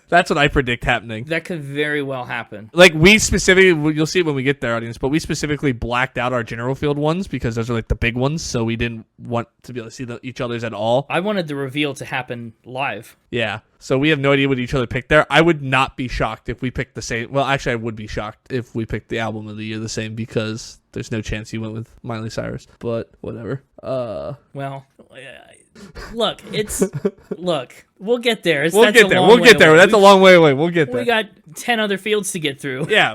That's what I predict happening. That could very well happen. Like we specifically, you'll see it when we get there, audience, but we specifically blacked out our general field ones because those are like the big ones, so we didn't want to be able to see each other's at all. I wanted the reveal to happen live. Yeah. So we have no idea what each other picked there. I would not be shocked if we picked the same. Well, actually, I would be shocked if we picked the album of the year the same because there's no chance you went with Miley Cyrus. But whatever. Well, look, we'll get there. We'll get there. That's a long way away. We'll get there. We got 10 other fields to get through. Yeah.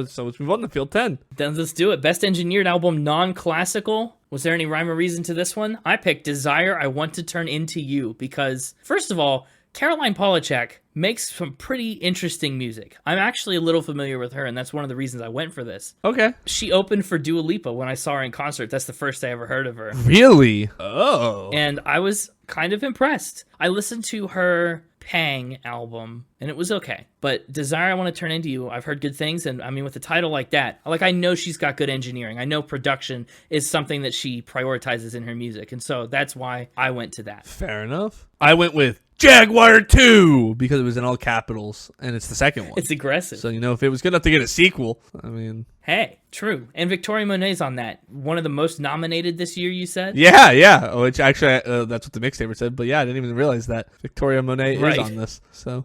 So let's move on to field 10. Then let's do it. Best engineered album, non-classical. Was there any rhyme or reason to this one? I picked Desire, I Want to Turn Into You because, first of all, Caroline Polachek makes some pretty interesting music. I'm actually a little familiar with her, and that's one of the reasons I went for this. Okay. She opened for Dua Lipa when I saw her in concert. That's the first I ever heard of her. Really? Oh. And I was kind of impressed. I listened to her Pang album, and it was okay. But Desire, I Want to Turn Into You, I've heard good things, and I mean, with a title like that, like I know she's got good engineering. I know production is something that she prioritizes in her music, and so that's why I went to that. Fair enough. I went with Jaguar 2 because it was in all capitals, and it's the second one. It's aggressive. So, if it was good enough to get a sequel, I mean... Hey, true. And Victoria Monet's on that. One of the most nominated this year, you said? Yeah. Which actually, that's what the mixtaper said. But yeah, I didn't even realize that. Victoria Monet is on this. So.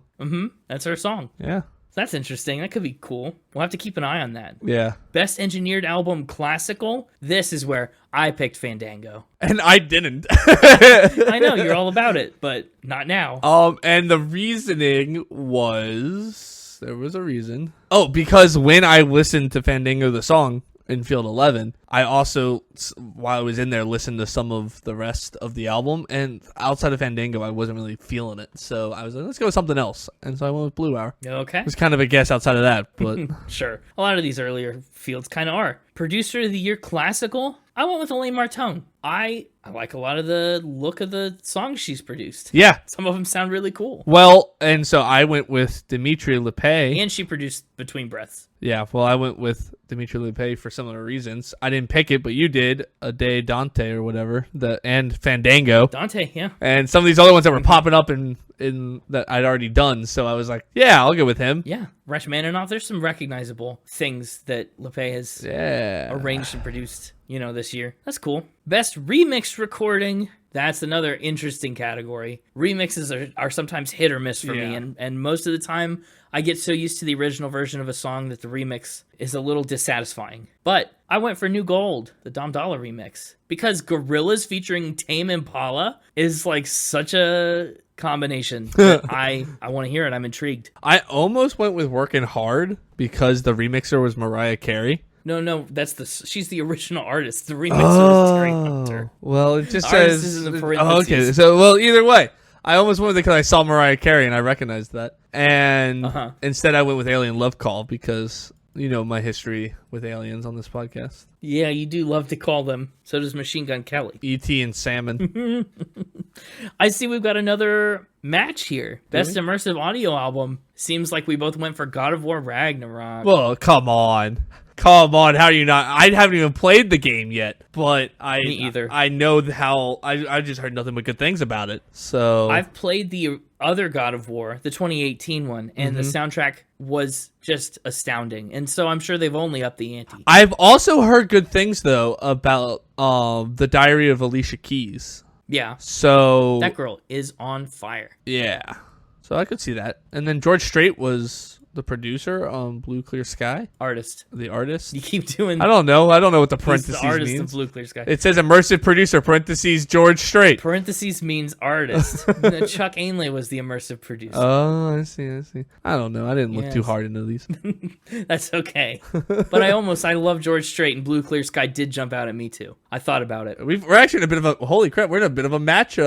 That's her song. Yeah. That's interesting. That could be cool. We'll have to keep an eye on that. Yeah. Best engineered album, classical. This is where I picked Fandango. And I didn't. I know, you're all about it, but not now. And the reasoning was... There was a reason. Oh, because when I listened to Fandango, the song, in Field 11, I also, while I was in there, listened to some of the rest of the album, and outside of Fandango, I wasn't really feeling it, so I was like, let's go with something else, and so I went with Blue Hour. Okay. It was kind of a guess outside of that, but... Sure. A lot of these earlier fields kind of are. Producer of the Year Classical, I went with Elaine Martone. I like a lot of the look of the songs she's produced. Yeah. Some of them sound really cool. Well, and so I went with Dimitri Lepay. And she produced Between Breaths. Yeah, well, I went with Dimitri Lepay for similar reasons. I didn't pick it, but you did. A Day Dante or whatever, and Fandango. Dante, yeah. And some of these other ones that were popping up in that I'd already done. So I was like, yeah, I'll go with him. Yeah, Rachmaninoff. There's some recognizable things that Lepay has arranged and produced, this year. That's cool. Best remix recording. That's another interesting category. Remixes are sometimes hit or miss for me, and most of the time I get so used to the original version of a song that the remix is a little dissatisfying. But I went for New Gold, the Dom Dollar remix, because Gorillaz featuring Tame Impala is like such a combination that I want to hear it. I'm intrigued. I almost went with Working Hard because the remixer was Mariah Carey. No, she's the original artist. The remixer is Terry Hunter. Well, it just Artist says. is in the parentheses. Okay, so well, either way, I almost went with it because I saw Mariah Carey and I recognized that, and instead I went with Alien Love Call because my history with aliens on this podcast. Yeah, you do love to call them. So does Machine Gun Kelly. E.T. and Salmon. I see we've got another match here. Best immersive audio album. Seems like we both went for God of War Ragnarok. Well, come on. How are you not? I haven't even played the game yet, but Me either. I know how. I just heard nothing but good things about it. So I've played the other God of War, the 2018 one, and the soundtrack was just astounding. And so I'm sure they've only upped the ante. I've also heard good things though about the Diary of Alicia Keys. Yeah. So that girl is on fire. Yeah. So I could see that. And then George Strait was the producer on Blue Clear Sky. Artist. The artist. You keep doing. I don't know what the He's parentheses the artist means. of Blue Clear Sky. It says immersive producer parentheses George Strait. Parentheses means artist. Chuck Ainley was the immersive producer. Oh, I see. I don't know. I didn't look too hard into these. That's okay. But I love George Strait, and Blue Clear Sky did jump out at me too. I thought about it. We're actually in a bit of a holy crap. We're in a bit of a match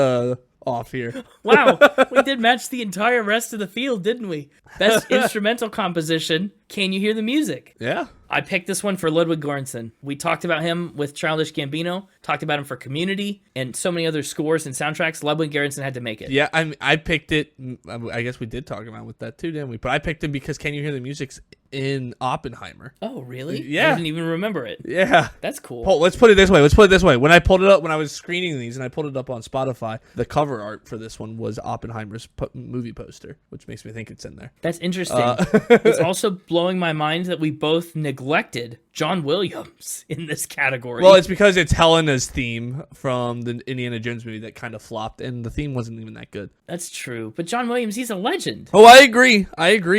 off here. Wow, we did match the entire rest of the field, didn't we? Best instrumental composition. Can you hear the music? Yeah. I picked this one for Ludwig Göransson. We talked about him with Childish Gambino, talked about him for Community, and so many other scores and soundtracks. Ludwig Göransson had to make it. Yeah, I picked it. I guess we did talk about it with that too, didn't we? But I picked him because Can You Hear the Music's in Oppenheimer. Oh, really? Yeah. I didn't even remember it. Yeah. That's cool. Let's put it this way. When I pulled it up, when I was screening these and I pulled it up on Spotify, the cover art for this one was Oppenheimer's movie poster, which makes me think it's in there. That's interesting. It's also blowing my mind that we both neglected John Williams in this category. Well, it's because it's Helena's theme from the Indiana Jones movie that kind of flopped, and the theme wasn't even that good. That's true. But John Williams, he's a legend. Oh, I agree.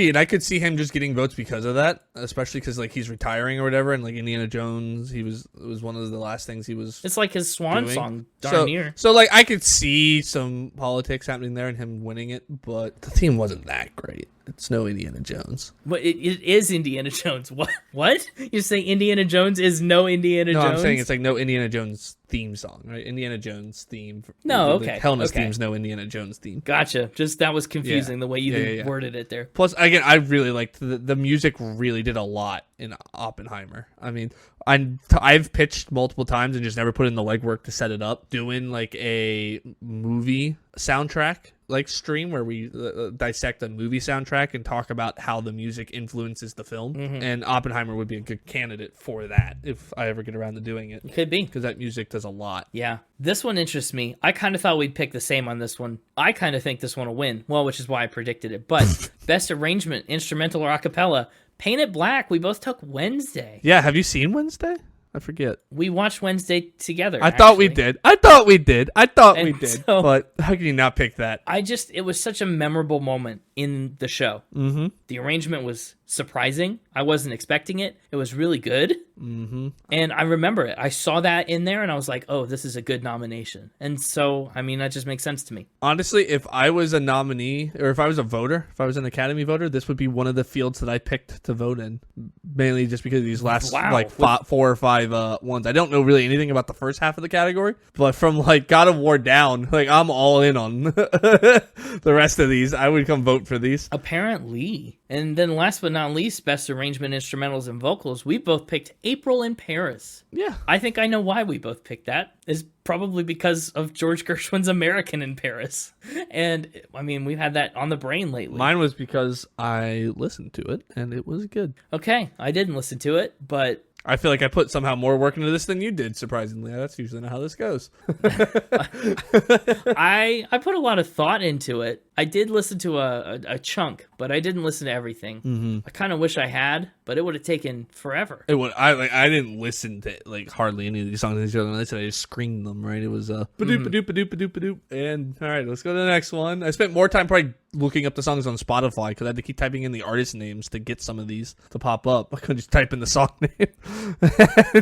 And I could see him just getting votes because of that, especially because he's retiring or whatever, and Indiana Jones, it was one of the last things he was. It's like his swan doing. song, darn near. So I could see some politics happening there and him winning it, but the theme wasn't that great. It's no Indiana Jones. But it is Indiana Jones. What? You say Indiana Jones is no Indiana Jones? No, I'm saying it's no Indiana Jones theme song, right? Indiana Jones theme. No, okay. Helena's theme's no Indiana Jones theme. Gotcha. Just that was confusing the way you worded it there. Plus, again, I really liked the music. Really did a lot in Oppenheimer. I mean, I've pitched multiple times and just never put in the legwork to set it up. Doing a movie soundtrack stream where we dissect a movie soundtrack and talk about how the music influences the film. And Oppenheimer would be a good candidate for that if I ever get around to doing it. It could be. Because that music does a lot. Yeah. This one interests me. I kind of thought we'd pick the same on this one. I kind of think this one will win. Well, which is why I predicted it. But best arrangement, instrumental or a cappella, Paint It Black, we both took Wednesday. Yeah, have you seen Wednesday? I forget. We watched Wednesday together. I thought we did. So, but how can you not pick that? It was such a memorable moment in the show. Mm-hmm. The arrangement was surprising. I wasn't expecting it. It was really good. Mm-hmm. And I remember it. I saw that in there and I was like, oh, this is a good nomination. And so, that just makes sense to me. Honestly, if I was a nominee or if I was a voter, if I was an Academy voter, this would be one of the fields that I picked to vote in. Mainly just because of these last 4 or 5 ones. I don't know really anything about the first half of the category, but from God of War down, I'm all in on the rest of these. I would come vote for these. Apparently. And then last but not least, best arrangement, instrumentals, and vocals, we both picked April in Paris. Yeah. I think I know why we both picked that. Is probably because of George Gershwin's American in Paris. And, I mean, we've had that on the brain lately. Mine was because I listened to it, and it was good. Okay, I didn't listen to it, but... I feel like I put somehow more work into this than you did, surprisingly. That's usually not how this goes. I put a lot of thought into it. I did listen to a chunk, but I didn't listen to everything. Mm-hmm. I kind of wish I had, but it would have taken forever. It would. I didn't listen to like hardly any of these songs. I just screamed them. Right? It was ba-doop ba-doop ba-doop ba-doop ba-doop. And all right, let's go to the next one. I spent more time probably looking up the songs on Spotify because I had to keep typing in the artist names to get some of these to pop up. I couldn't just type in the song name.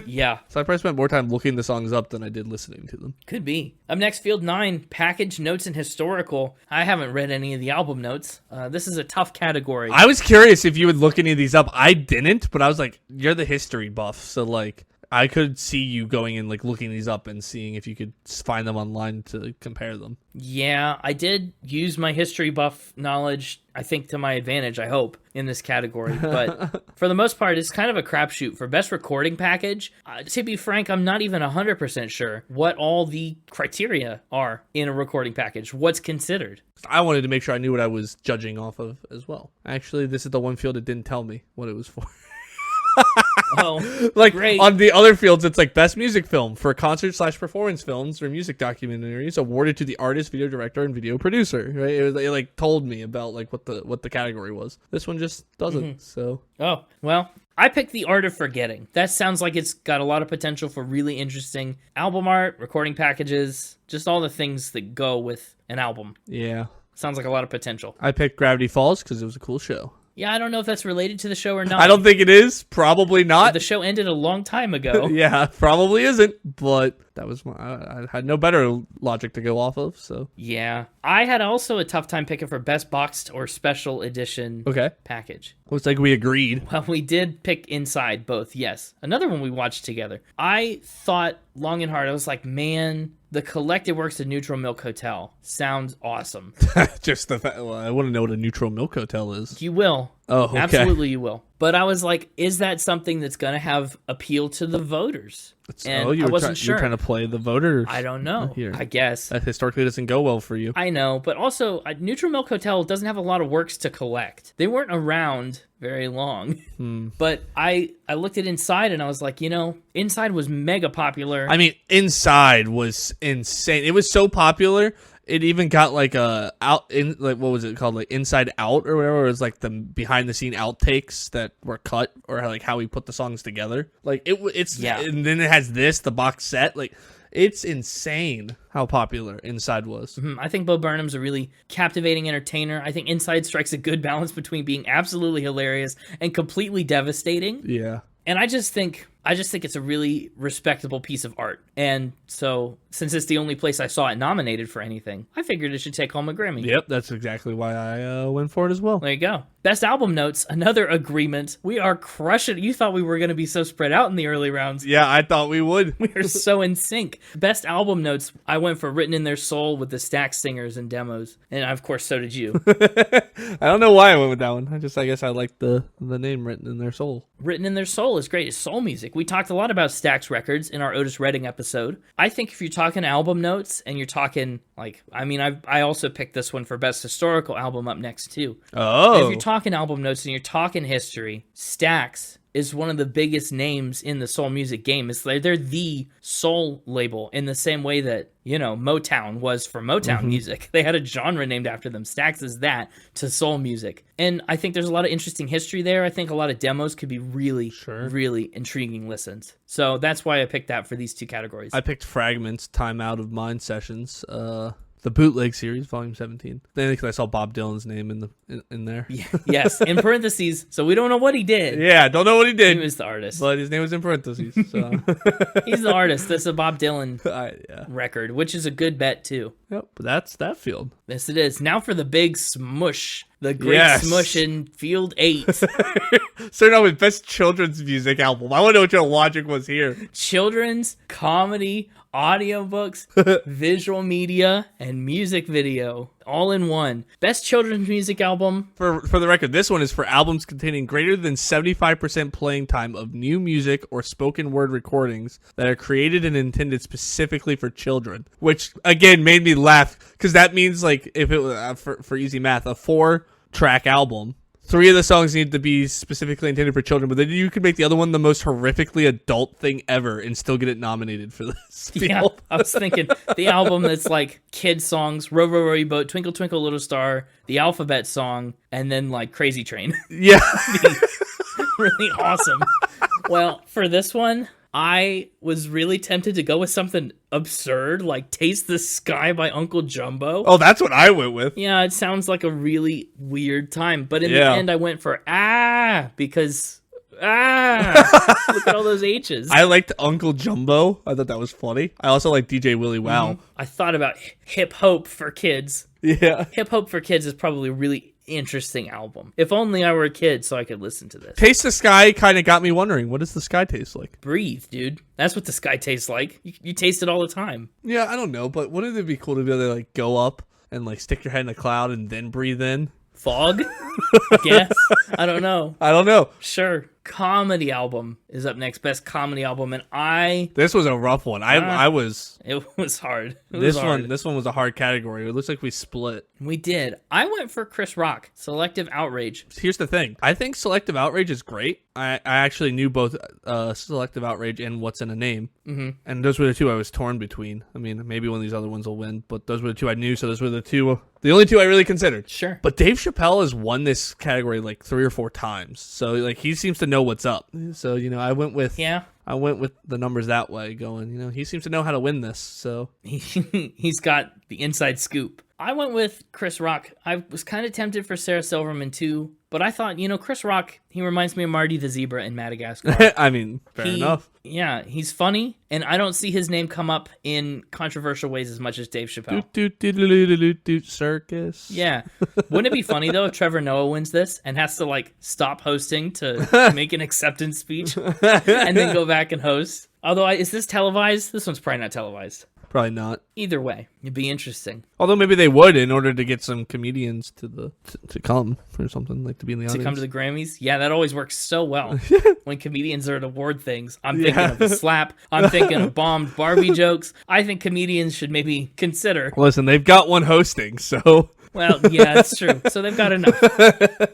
Yeah. So I probably spent more time looking the songs up than I did listening to them. Could be. Up next, Field 9, Package Notes and Historical. I haven't read any of the album notes. This is a tough category. I was curious if you would look any of these up. I didn't, but I was like, you're the history buff, so like I could see you going and like looking these up and seeing if you could find them online to compare them. Yeah, I did use my history buff knowledge, I think, to my advantage, I hope, in this category. But for the most part, it's kind of a crapshoot. For best recording package, to be frank, I'm not even 100% sure what all the criteria are in a recording package. What's considered? I wanted to make sure I knew what I was judging off of as well. Actually, this is the one field that didn't tell me what it was for. Oh, like great. On the other fields, it's like best music film for concert/performance films or music documentaries awarded to the artist, video director, and video producer. Right? It like told me about like what the category was. This one just doesn't. Mm-hmm. So. Oh well, I picked The Art of Forgetting. That sounds like it's got a lot of potential for really interesting album art, recording packages, just all the things that go with an album. Yeah. Sounds like a lot of potential. I picked Gravity Falls because it was a cool show. Yeah, I don't know if that's related to the show or not. I don't think it is. Probably not. The show ended a long time ago. Yeah, probably isn't. But that was I had no better logic to go off of. So yeah, I had also a tough time picking for best boxed or special edition package. Looks like we agreed. Well, we did pick Inside both. Yes, another one we watched together. I thought long and hard. I was like, man, the collected works of Neutral Milk Hotel sounds awesome. Just the fact. Well, I want to know what a Neutral Milk Hotel is. You will. Oh, okay. Absolutely you will. But I was like, is that something that's going to have appeal to the voters? And I wasn't sure. You're trying to play the voters. I don't know. Here. I guess. That historically doesn't go well for you. I know. But also, Neutral Milk Hotel doesn't have a lot of works to collect. They weren't around very long. But I looked at Inside and I was like, Inside was mega popular. I mean, Inside was insane. It was so popular. It even got like what was it called, like Inside Out or whatever. It was like the behind the scene outtakes that were cut, or like how we put the songs together. Like it's and then it has the box set. Like it's insane how popular Inside was. Mm-hmm. I think Bo Burnham's a really captivating entertainer. I think Inside strikes a good balance between being absolutely hilarious and completely devastating. Yeah. And I just think it's a really respectable piece of art. And so, since it's the only place I saw it nominated for anything, I figured it should take home a Grammy. Yep, that's exactly why I went for it as well. There you go. Best album notes, another agreement. We are crushing. You thought we were going to be so spread out in the early rounds. Yeah, I thought we would. We are so in sync. Best album notes, I went for Written in Their Soul with the Stax Singers and demos. And of course, so did you. I don't know why I went with that one. I guess I like the name Written in Their Soul. Written in Their Soul is great. It's soul music. We talked a lot about Stax Records in our Otis Redding episode. I think if you're talking album notes and you're talking, I also picked this one for Best Historical Album up next, too. Oh. If you're talking album notes and you're talking history, Stax is one of the biggest names in the soul music game. They're the soul label in the same way that, Motown was for Motown music. They had a genre named after them. Stax is that to soul music. And I think there's a lot of interesting history there. I think a lot of demos could be really, really intriguing listens. So that's why I picked that for these two categories. I picked Fragments, Time Out of Mind Sessions, the Bootleg Series, Volume 17. Mainly because I saw Bob Dylan's name in there. Yeah, yes, in parentheses, so we don't know what he did. Yeah, don't know what he did. He was the artist. But his name was in parentheses. So. He's the artist. That's a Bob Dylan record, which is a good bet, too. Yep, that's that field. Yes, it is. Now for the big smush. The great smush in Field 8. Starting out with Best Children's Music Album. I want to know what your logic was here. Children's, comedy, audiobooks, visual media, and music video. all in one. Best children's music album. For the record, this one is for albums containing greater than 75% playing time of new music or spoken word recordings that are created and intended specifically for children. Which, again, made me laugh, because that means, like, if it was, for easy math, a 4-track album, 3 of the songs need to be specifically intended for children, but then you could make the other one the most horrifically adult thing ever and still get it nominated for this field. Yeah, I was thinking the album that's like kid songs, Row Row Row Your Boat, Twinkle Twinkle Little Star, the alphabet song, and then like Crazy Train. Yeah. Really awesome. Well, for this one, I was really tempted to go with something absurd, like Taste the Sky by Uncle Jumbo. Oh, that's what I went with. Yeah, it sounds like a really weird time. But in the end, I went for because look at all those H's. I liked Uncle Jumbo. I thought that was funny. I also like DJ Willie Wow. Mm-hmm. I thought about Hip Hope for Kids. Yeah. Hip Hope for Kids is probably a really interesting album. If only I were a kid so I could listen to this. Taste the Sky kind of got me wondering, what does the sky taste like? Breathe, dude. That's what the sky tastes like. You taste it all the time. Yeah, I don't know, but wouldn't it be cool to be able to like go up and like stick your head in a cloud and then breathe in? Fog? I guess. I don't know. Sure. Comedy album is up next. Best comedy album, and this was a rough one. I was. It was hard. This one was a hard category. It looks like we split. We did. I went for Chris Rock, Selective Outrage. Here's the thing. I think Selective Outrage is great. I actually knew both Selective Outrage and What's in a Name. Mm-hmm. And those were the two I was torn between. I mean, maybe one of these other ones will win, but those were the two I knew, so those were the only two I really considered. Sure. But Dave Chappelle has won this category like 3 or 4 times. So like he seems to know what's up. So, I went with the numbers that way, going, he seems to know how to win this. So he's got the inside scoop. I went with Chris Rock. I was kind of tempted for Sarah Silverman too, but I thought, Chris Rock, he reminds me of Marty the Zebra in Madagascar. I mean, fair enough. Yeah, he's funny, and I don't see his name come up in controversial ways as much as Dave Chappelle. Circus. Yeah. Wouldn't it be funny, though, if Trevor Noah wins this and has to, stop hosting to make an acceptance speech and then go back and host? Although, is this televised? This one's probably not televised. Probably not. Either way, it'd be interesting. Although maybe they would in order to get some comedians to come or something, like to be in the audience. To come to the Grammys? Yeah, that always works so well when comedians are at award things. I'm thinking of the slap. I'm thinking of bombed Barbie jokes. I think comedians should maybe consider. Listen, they've got one hosting, so... Well, yeah, that's true. So they've got enough.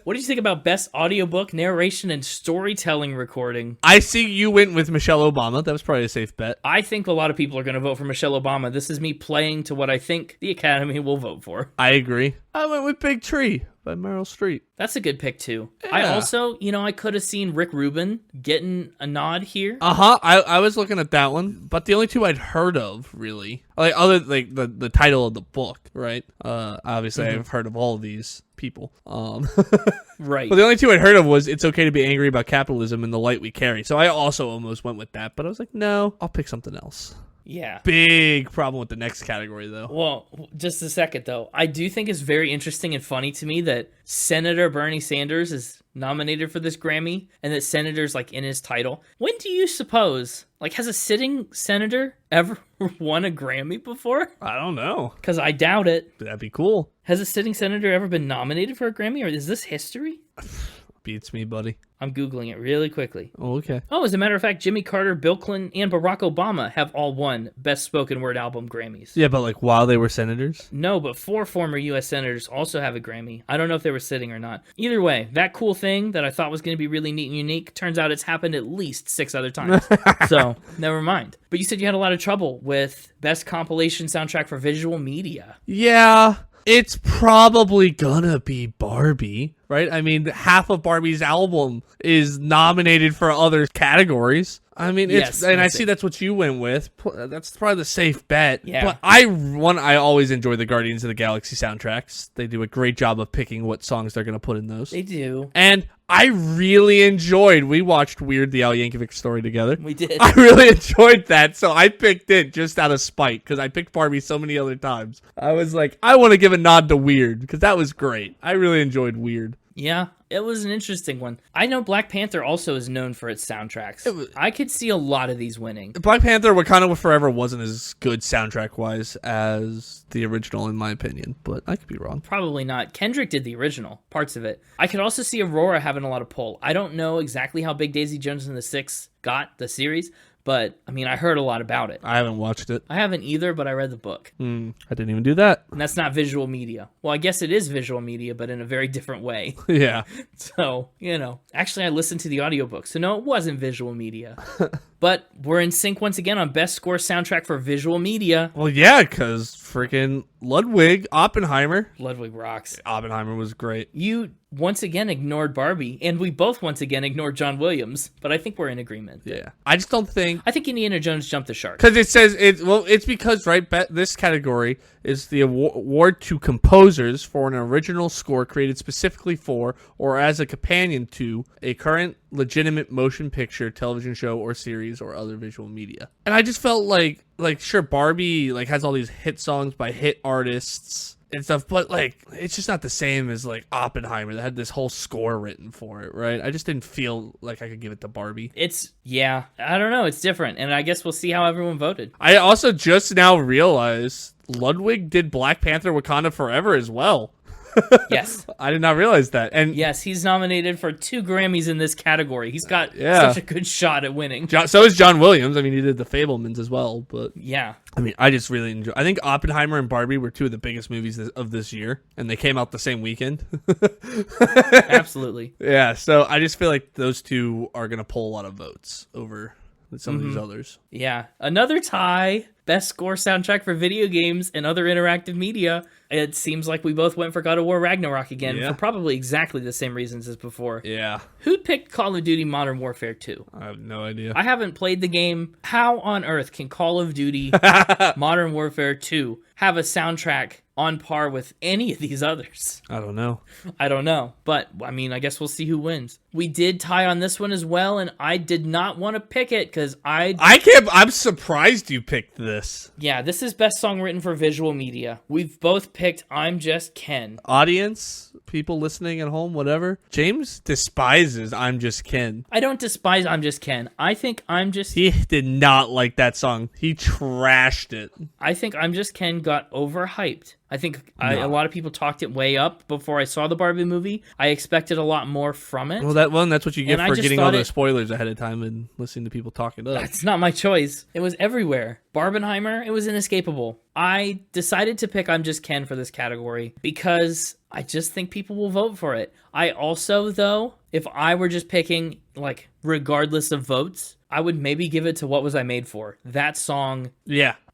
What did you think about best audiobook, narration, and storytelling recording? I see you went with Michelle Obama. That was probably a safe bet. I think a lot of people are going to vote for Michelle Obama. This is me playing to what I think the Academy will vote for. I agree. I went with Big Tree by Meryl Streep. That's a good pick, too. Yeah. I also, I could have seen Rick Rubin getting a nod here. Uh-huh. I was looking at that one, but the only two I'd heard of, really, the title of the book, right? Obviously, I've heard of all of these people. Right. But the only two I'd heard of was It's Okay to Be Angry About Capitalism and The Light We Carry. So I also almost went with that, but I was like, no, I'll pick something else. Yeah. Big problem with the next category, though. Well, just a second, though. I do think it's very interesting and funny to me that Senator Bernie Sanders is nominated for this Grammy and that senator's in his title. When do you suppose, has a sitting senator ever won a Grammy before? I don't know. Because I doubt it. That'd be cool. Has a sitting senator ever been nominated for a Grammy, or is this history? Beats me, buddy. I'm Googling it really quickly. Oh, okay. Oh, as a matter of fact, Jimmy Carter, Bill Clinton, and Barack Obama have all won Best Spoken Word Album Grammys. Yeah, but while they were senators? No, but 4 former U.S. senators also have a Grammy. I don't know if they were sitting or not. Either way, that cool thing that I thought was going to be really neat and unique, turns out it's happened at least 6 other times. So, never mind. But you said you had a lot of trouble with Best Compilation Soundtrack for Visual Media. Yeah. It's probably gonna be Barbie, right? I mean, half of Barbie's album is nominated for other categories. I mean, I see that's what you went with. That's probably the safe bet. Yeah. But I always enjoy the Guardians of the Galaxy soundtracks. They do a great job of picking what songs they're going to put in those. They do. And I really enjoyed, we watched Weird, the Al Yankovic story together. We did. I really enjoyed that, so I picked it just out of spite, because I picked Barbie so many other times. I was like, I want to give a nod to Weird, because that was great. I really enjoyed Weird. Yeah, an interesting one. I know Black Panther also is known for its soundtracks. I could see a lot of these winning. Black Panther Wakanda Forever wasn't as good soundtrack-wise as the original, in my opinion, but I could be wrong. Probably not. Kendrick did the original, parts of it. I could also see Aurora having a lot of pull. I don't know exactly how big Daisy Jones and the Six got, the series, but, I mean, I heard a lot about it. I haven't watched it. I haven't either, but I read the book. I didn't even do that. And that's not visual media. Well, I guess it is visual media, but in a very different way. Yeah. So, actually I listened to the audiobook, so no, it wasn't visual media. But we're in sync once again on best score soundtrack for visual media. Well, yeah, because freaking Ludwig, Oppenheimer. Ludwig rocks. Oppenheimer was great. You once again ignored Barbie, and we both once again ignored John Williams, but I think we're in agreement. Yeah. I just don't think... I think Indiana Jones jumped the shark. Because it says... it's because, right, this category is the award to composers for an original score created specifically for or as a companion to a current legitimate motion picture, television show, or series, or other visual media. And I just felt like sure, Barbie has all these hit songs by hit artists and stuff, but it's just not the same as Oppenheimer that had this whole score written for it, right? I just didn't feel like I could give it to Barbie. I don't know, it's different, and I guess we'll see how everyone voted. I also just now realized Ludwig did Black Panther Wakanda Forever as well. Yes. I did not realize that. And yes, he's nominated for 2 Grammys in this category. He's got such a good shot at winning. So is John Williams. I mean, he did The Fabelmans as well, but yeah. I mean, I just really enjoy. I think Oppenheimer and Barbie were 2 of the biggest movies of this year, and they came out the same weekend. Absolutely. Yeah, so I just feel like those 2 are going to pull a lot of votes over some of these others. Yeah. Another tie. Best score soundtrack for video games and other interactive media. It seems like we both went for God of War Ragnarok again for probably exactly the same reasons as before. Yeah. Who picked Call of Duty Modern Warfare 2? I have no idea. I haven't played the game. How on earth can Call of Duty Modern Warfare 2 have a soundtrack on par with any of these others? I don't know. But, I mean, I guess we'll see who wins. We did tie on this one as well, and I did not want to pick it because I'm surprised you picked this. Yeah, this is best song written for visual media. We've both picked I'm Just Ken. Audience, people listening at home, whatever. James despises I'm Just Ken. I don't despise I'm Just Ken. I think I'm Just... He did not like that song. He trashed it. I think I'm Just Ken got overhyped. I think a lot of people talked it way up before I saw the Barbie movie. I expected a lot more from it. Well, that's what you get for getting all the spoilers ahead of time and listening to people talk it up. That's not my choice. It was everywhere. Barbenheimer, it was inescapable. I decided to pick I'm Just Ken for this category because I just think people will vote for it. I also, though, if I were just picking, regardless of votes, I would maybe give it to What Was I Made For. That song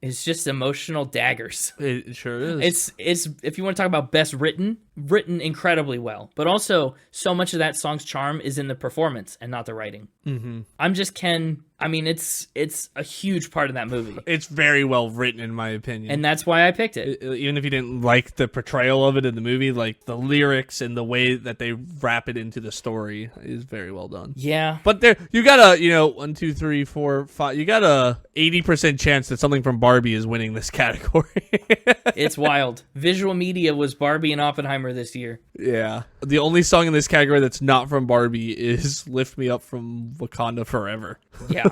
is just emotional daggers. It sure is. It's if you want to talk about best written incredibly well. But also, so much of that song's charm is in the performance and not the writing. Mm-hmm. I'm Just Ken... I mean, it's a huge part of that movie. It's very well written, in my opinion. And that's why I picked it. Even if you didn't like the portrayal of it in the movie, the lyrics and the way that they wrap it into the story is very well done. Yeah. But you got a, 1, 2, 3, 4, 5, you got a 80% chance that something from Barbie is winning this category. It's wild. Visual media was Barbie and Oppenheimer this year. Yeah. The only song in this category that's not from Barbie is Lift Me Up from Wakanda Forever. Yeah.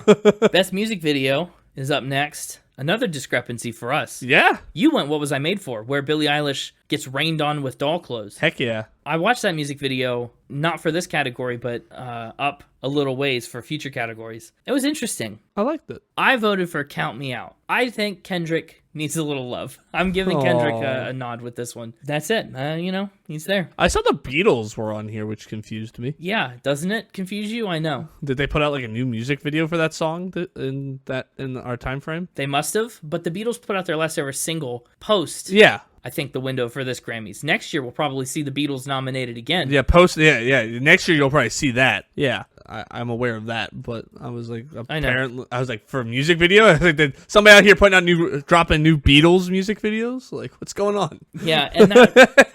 Best music video is up next. Another discrepancy for us. Yeah. You went What Was I Made For, where Billie Eilish gets rained on with doll clothes. Heck yeah. I watched that music video, not for this category, but up a little ways for future categories. It was interesting. I liked it. I voted for Count Me Out. I think Kendrick needs a little love. I'm giving Kendrick a nod with this one. That's it. He's there. I saw the Beatles were on here, which confused me. Yeah, doesn't it confuse you? I know. Did they put out a new music video for that song in our time frame? They must have, but the Beatles put out their last ever single post. Yeah. I think the window for this Grammys. Next year, we'll probably see the Beatles nominated again. Yeah, next year, you'll probably see that. Yeah, I'm aware of that, but I was apparently, I was for a music video? I was did somebody out here dropping new Beatles music videos? What's going on? Yeah, and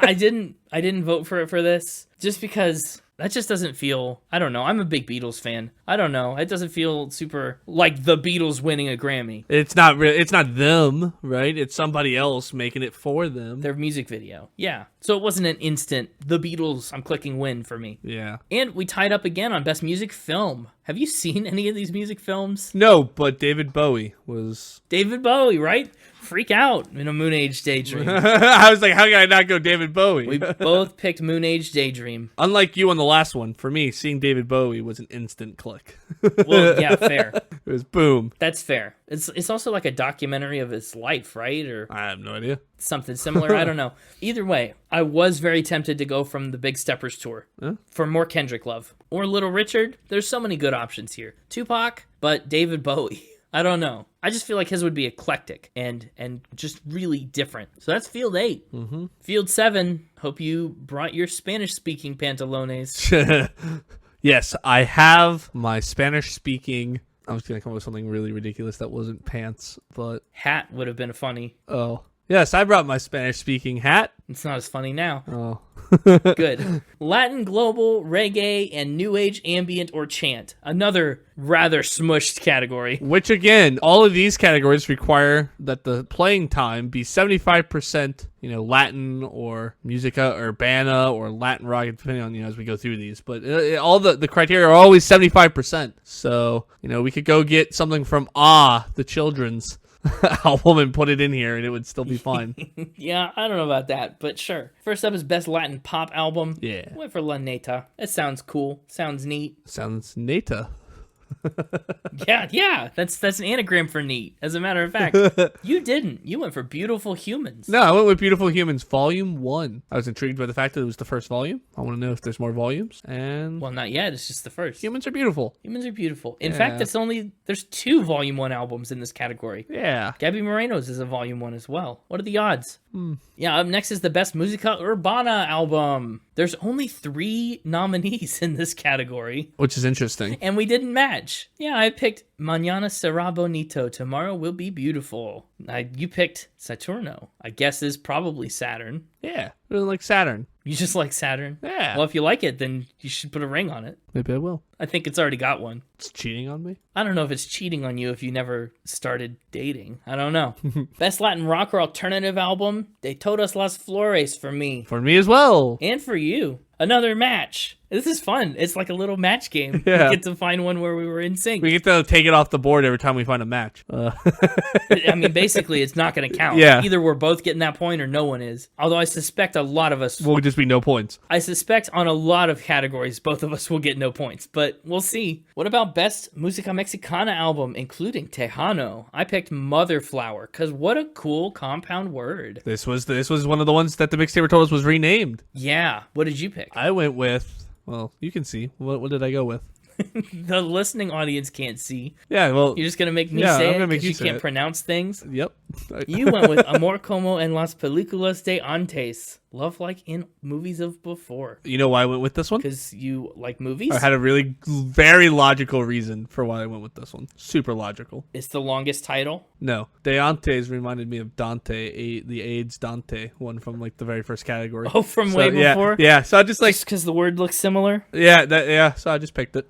I didn't vote for it for this, just because That just doesn't feel, I don't know. I'm a big Beatles fan. I don't know. It doesn't feel super like the Beatles winning a Grammy. It's not it's not them, right? It's somebody else making it for them. Their music video. Yeah. So it wasn't an instant, the Beatles, I'm clicking win for me. Yeah. And we tied up again on Best Music Film. Have you seen any of these music films? No, but David Bowie was... David Bowie, right? Freak out in a Moon Age Daydream. I was like, how can I not go David Bowie? We both picked Moon Age Daydream. Unlike you on the last one, for me, seeing David Bowie was an instant click. Well, yeah, fair. It was boom. That's fair. It's also like a documentary of his life, right? Or I have no idea. something similar. I don't know. Either way, I was very tempted to go from the Big Steppers tour for more Kendrick love. Or Little Richard. There's so many good options here. Tupac, but David Bowie. I don't know. I just feel like his would be eclectic and just really different. So that's Field 8. Mm-hmm. Field 7, hope you brought your Spanish-speaking pantalones. Yes, I have my Spanish-speaking... I was going to come up with something really ridiculous that wasn't pants, but... Hat would have been funny. Oh. Yes, I brought my Spanish-speaking hat. It's not as funny now. Oh. Good. Latin, global, reggae, and new age ambient or chant. Another rather smushed category. Which, again, all of these categories require that the playing time be 75%, Latin or musica urbana or Latin rock, depending on, as we go through these. But all the criteria are always 75%. So, we could go get something from the children's album and put it in here and it would still be fine. Yeah, I don't know about that, but sure. First up is Best Latin Pop Album. Yeah. Went for La Neta. It sounds cool. Sounds neat. Sounds neta. Yeah. That's an anagram for neat. As a matter of fact, you didn't. You went for Beautiful Humans. No, I went with Beautiful Humans, Volume 1. I was intrigued by the fact that it was the first volume. I want to know if there's more volumes. And well, not yet. It's just the first. Humans are beautiful. Humans are beautiful. In fact, there's 2 Volume 1 albums in this category. Yeah. Gabby Moreno's is a Volume 1 as well. What are the odds? Yeah, up next is the Best Musica Urbana Album. There's only 3 nominees in this category. Which is interesting. And we didn't match. Yeah, I picked Mañana Será Bonito. Tomorrow Will Be Beautiful. You picked Saturno. I guess is probably Saturn. Yeah, really like Saturn. You just like Saturn? Yeah. Well, if you like it, then you should put a ring on it. Maybe I will. I think it's already got one. It's cheating on me? I don't know if it's cheating on you if you never started dating. I don't know. Best Latin Rock or Alternative Album, De Todas las Flores for me. For me as well. And for you. Another match. This is fun. It's like a little match game. Yeah. We get to find one where we were in sync. We get to take it off the board every time we find a match. I mean, basically, it's not going to count. Yeah. Either we're both getting that point or no one is. Although I suspect a lot of us... Will just be no points. I suspect on a lot of categories, both of us will get no points. But we'll see. What about Best Música Mexicana Album, including Tejano? I picked Motherflower, because what a cool compound word. This was one of the ones that the mixtaper told us was renamed. Yeah. What did you pick? I went with... Well, you can see. What did I go with? The listening audience can't see. Yeah, well... You're just going to make me say I'm gonna it make because you can't pronounce things? Yep. You went with Amor como en las películas de antes. Love like in movies of before. You know why I went with this one? Because you like movies? I had a really very logical reason for why I went with this one. Super logical. It's the longest title? No. De Antes reminded me of Dante, the AIDS Dante, one from like the very first category. Oh, from way before? Yeah, so I just like... Just because the word looks similar? Yeah, so I just picked it.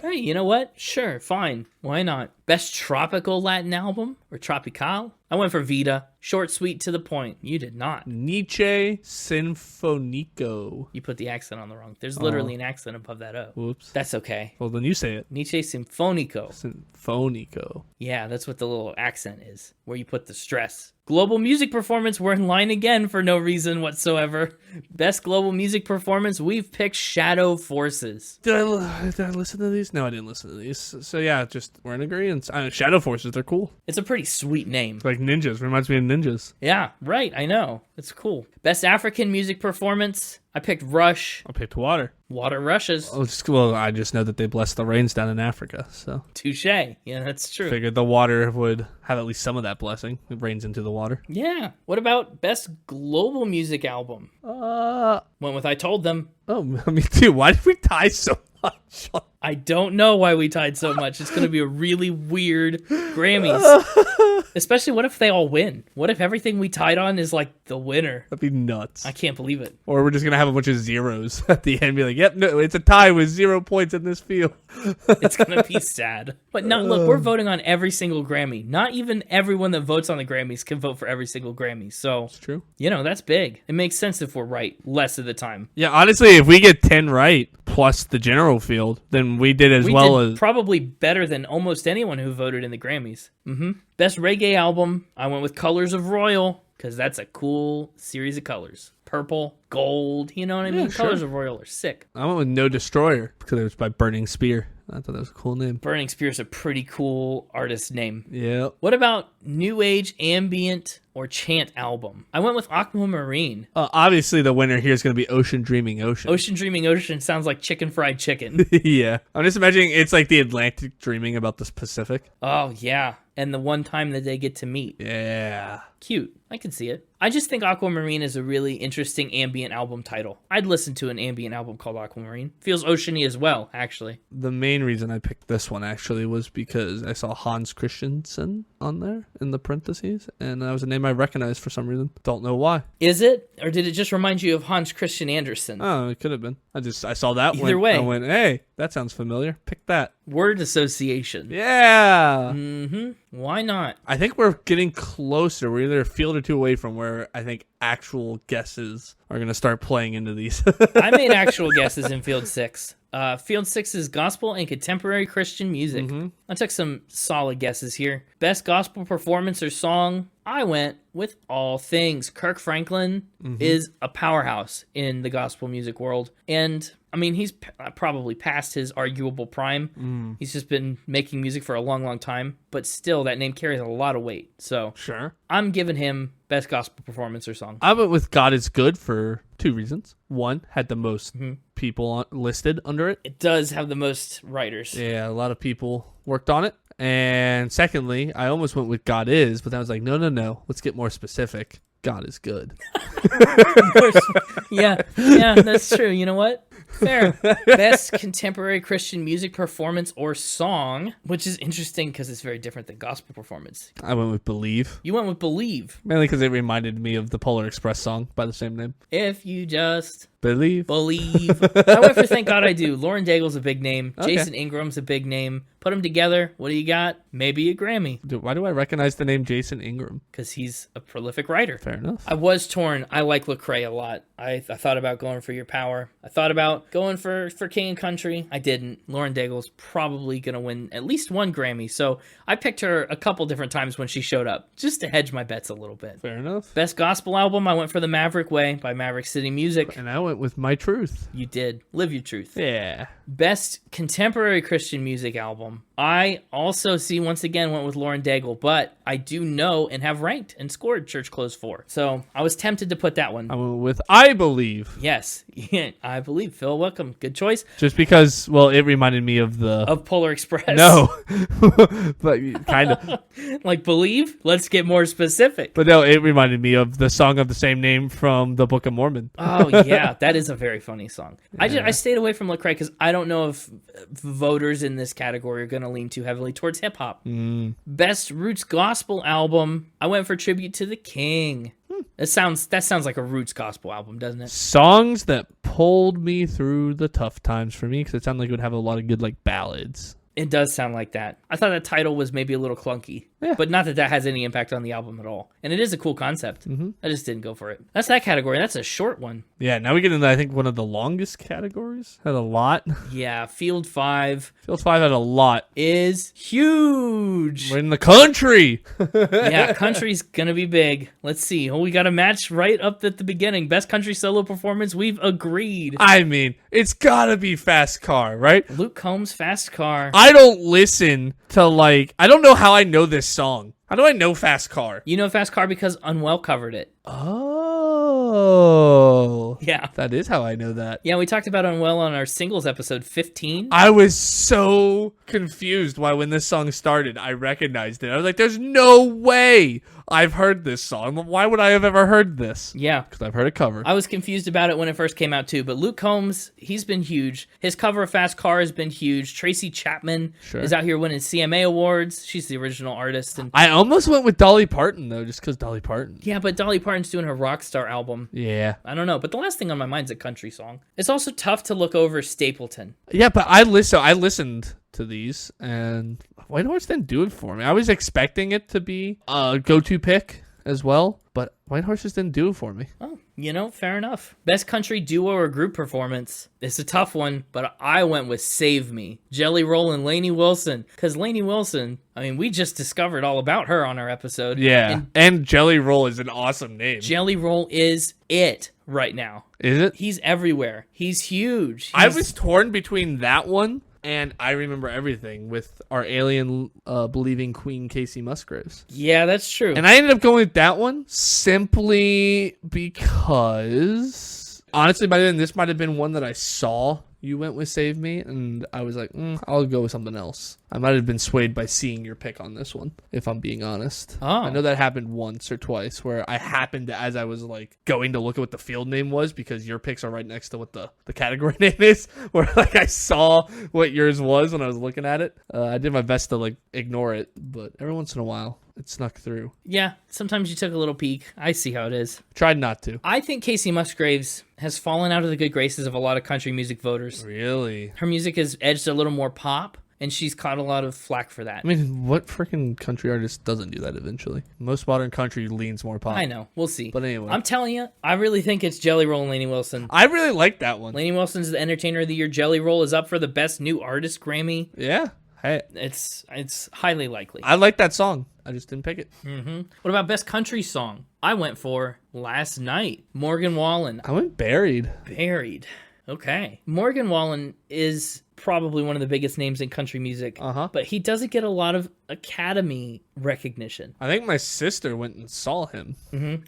Hey, you know what? Sure, fine. Why not? Best Tropical Latin Album? Or Tropical? I went for Vida. Short, sweet, to the point. You did not. Nietzsche Sinfonico. You put the accent on the wrong. There's literally an accent above that O. Whoops. That's okay. Well, then you say it. Nietzsche Sinfonico. Sinfonico. Yeah, that's what the little accent is, where you put the stress. Global Music Performance, we're in line again for no reason whatsoever. Best Global Music Performance, we've picked Shadow Forces. Did I listen to these? No, I didn't listen to these. So yeah, just we're in agreement. Shadow Forces, they're cool. It's a pretty sweet name. It's like ninjas. Reminds me of ninjas. Yeah, right, I know. It's cool. Best African Music Performance, I picked Rush. I picked Water. Water rushes. Well, I just know that they bless the rains down in Africa, so. Touche. Yeah, that's true. Figured the water would have at least some of that blessing. It rains into the water. Yeah. What about Best Global Music Album? Went with I Told Them. Oh, me too. Why did we tie so much? I don't know why we tied so much. It's going to be a really weird Grammys. Especially, what if they all win? What if everything we tied on is like the winner? That'd be nuts. I can't believe it. Or we're just going to have a bunch of zeros at the end. Be like, yep, no, it's a tie with 0 points in this field. It's going to be sad. But no, look, we're voting on every single Grammy. Not even everyone that votes on the Grammys can vote for every single Grammy. So, It's true. That's big. It makes sense if we're right less of the time. Yeah, honestly, if we get 10 right plus the general field, then we did as We well did as... probably better than almost anyone who voted in the Grammys. Best reggae album, I went with Colors of Royal, because that's a cool series of colors. Purple, gold, you know what I mean? sure. Colors of Royal are sick. I went with No Destroyer because it was by Burning Spear. I thought that was a cool name. Burning Spear's a pretty cool artist name. Yeah. What about New Age, Ambient, or Chant album? I went with Aquamarine. Obviously, the winner here is going to be Ocean Dreaming Ocean. Ocean Dreaming Ocean sounds like chicken fried chicken. Yeah. I'm just imagining it's like the Atlantic dreaming about the Pacific. Oh, yeah. And the one time that they get to meet. Yeah. Cute. I can see it. I just think Aquamarine is a really interesting ambient album title. I'd listen to an ambient album called Aquamarine. Feels oceany as well, actually. The main reason I picked this one actually was because I saw Hans Christensen on there in the parentheses, and that was a name I recognized for some reason. Don't know why. Is it? Or did it just remind you of Hans Christian Andersen? Oh, it could have been. I saw that one. Either way. I went, hey, that sounds familiar. Pick that. Word association. Yeah. Why not? I think we're getting closer. We're either a field or two away from where I think actual guesses are going to start playing into these. I made actual guesses in Field 6. Field 6 is gospel and contemporary Christian music. I took some solid guesses here. Best gospel performance or song, I went with All Things. Kirk Franklin is a powerhouse in the gospel music world. And, I mean, he's probably past his arguable prime. He's just been making music for a long, long time. But still, that name carries a lot of weight. So, Sure. I'm giving him best gospel performance or song. I went with God is Good for 2 reasons. One, had the most people listed under it. It does have the most writers. Yeah, a lot of people worked on it. And secondly, I almost went with God Is, but then I was like, no. Let's get more specific. God is good. Yeah, that's true. You know what? Fair. Best contemporary Christian music performance or song, which is interesting because it's very different than gospel performance. I went with Believe. You went with Believe. Mainly because it reminded me of the Polar Express song by the same name. If you just Believe. I went for Thank God I Do. Lauren Daigle's a big name. Okay. Jason Ingram's a big name. Put them together. What do you got? Maybe a Grammy. Why do I recognize the name Jason Ingram? Because he's a prolific writer. Fair enough. I was torn. I like Lecrae a lot. I thought about going for Your Power. I thought about going for King and Country. I didn't. Lauren Daigle's probably going to win at least one Grammy. So I picked her a couple different times when she showed up, just to hedge my bets a little bit. Fair enough. Best gospel album, I went for The Maverick Way by Maverick City Music. And I went with My Truth. You did. Live Your Truth. Yeah. Best contemporary Christian music album. I also once again went with Lauren Daigle, but I do know and have ranked and scored Church Clothes 4. So I was tempted to put that one. I went with I Believe. Yes, I believe. Phil, welcome. Good choice. Just because, well, it reminded me of the... Of Polar Express. No. But kind of. Like Believe? Let's get more specific. But no, it reminded me of the song of the same name from the Book of Mormon. Oh, yeah. That is a very funny song. Yeah. I stayed away from Lecrae because I don't know if voters in this category are going to lean too heavily towards hip-hop. Best Roots Gospel Album. I went for Tribute to the King. That sounds like a Roots Gospel album, doesn't it? Songs that pulled me through the tough times for me, because it sounded like it would have a lot of good ballads. It does sound like that. I thought that title was maybe a little clunky, but not that has any impact on the album at all. And it is a cool concept. I just didn't go for it. That's that category. That's a short one. Yeah, now we get into, I think, one of the longest categories. Had a lot. Yeah, Field 5. Field 5 had a lot. Is huge. We're in the country. Yeah, country's gonna be big. Let's see. Oh, we got a match right up at the beginning. Best country solo performance. We've agreed. I mean, it's gotta be Fast Car, right? Luke Combs' Fast Car. I don't listen to, I don't know how I know this song. How do I know Fast Car? You know Fast Car because Unwell covered it. Oh. Oh. Yeah. That is how I know that. Yeah, we talked about Unwell on our singles episode 15. I was so confused why when this song started, I recognized it. I was like, there's no way I've heard this song. Why would I have ever heard this? Yeah. Because I've heard a cover. I was confused about it when it first came out too, but Luke Combs, he's been huge. His cover of Fast Car has been huge. Tracy Chapman is out here winning CMA awards. She's the original artist. And I almost went with Dolly Parton, though, just because Dolly Parton. yeah, but Dolly Parton's doing her Rockstar album. Yeah. I don't know, but the last thing on my mind is a country song. It's also tough to look over Stapleton. Yeah, but I listened to these, and White Horse didn't do it for me. I was expecting it to be a go-to pick as well, but White Horse just didn't do it for me. Oh, fair enough. Best country duo or group performance. It's a tough one, but I went with Save Me. Jelly Roll and Lainey Wilson. Because Lainey Wilson, I mean, we just discovered all about her on our episode. Yeah, and Jelly Roll is an awesome name. Jelly Roll is it right now. Is it? He's everywhere. He's huge. I was torn between that one and I Remember Everything with our alien believing Queen Casey Musgraves. Yeah, that's true. And I ended up going with that one simply because, honestly, by then, this might have been one that I saw you went with Save Me, and I was like, I'll go with something else. I might have been swayed by seeing your pick on this one, if I'm being honest. Oh. I know that happened once or twice where I happened to, as I was like going to look at what the field name was, because your picks are right next to what the category name is, where like I saw what yours was when I was looking at it. I did my best to like ignore it, but every once in a while it snuck through. Yeah, sometimes you took a little peek. I see how it is. Tried not to. I think Casey Musgraves has fallen out of the good graces of a lot of country music voters. Really? Her music has edged a little more pop, and she's caught a lot of flack for that. I mean, what freaking country artist doesn't do that eventually? Most modern country leans more pop. I know. We'll see. But anyway. I'm telling you, I really think it's Jelly Roll and Lainey Wilson. I really like that one. Lainey Wilson's the Entertainer of the Year. Jelly Roll is up for the Best New Artist Grammy. Yeah. Hey, It's highly likely. I like that song. I just didn't pick it. What about Best Country Song? I went for Last Night. Morgan Wallen. I went Buried. Buried. Okay. Morgan Wallen is probably one of the biggest names in country music. But he doesn't get a lot of Academy recognition. I think my sister went and saw him.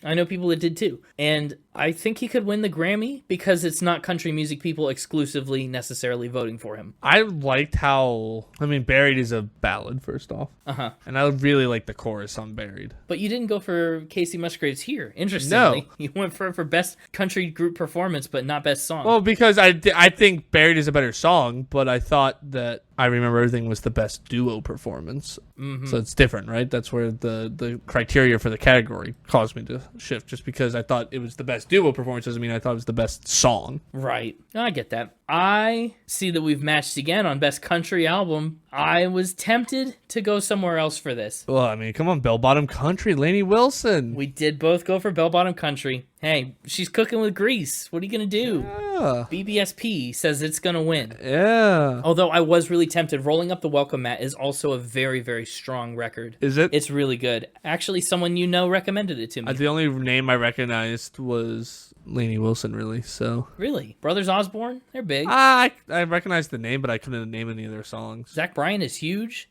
I know people that did too. And I think he could win the Grammy because it's not country music people exclusively necessarily voting for him. I liked how, Buried is a ballad, first off. And I really like the chorus on Buried. But you didn't go for Casey Musgraves here. Interestingly, No. You went for Best Country Group Performance, but not Best Song. Well, because I think Buried is a better song, but I thought that I Remember Everything was the best duo performance. So it's different, right? That's where the criteria for the category caused me to shift. Just because I thought it was the best duo performance doesn't mean I thought it was the best song. Right. I get that. I see that we've matched again on Best Country Album. I was tempted to go somewhere else for this. Well, come on, Bell Bottom Country, Lainey Wilson. We did both go for Bell Bottom Country. Hey, she's cooking with grease. What are you going to do? Yeah. BBSP says it's going to win. Yeah. Although I was really tempted. Rolling Up the Welcome Mat is also a very, very strong record. Is it? It's really good. Actually, someone recommended it to me. The only name I recognized was Lainey Wilson, really, so. Really? Brothers Osborne? They're big. I recognized the name, but I couldn't name any of their songs. Zach Bryan is huge.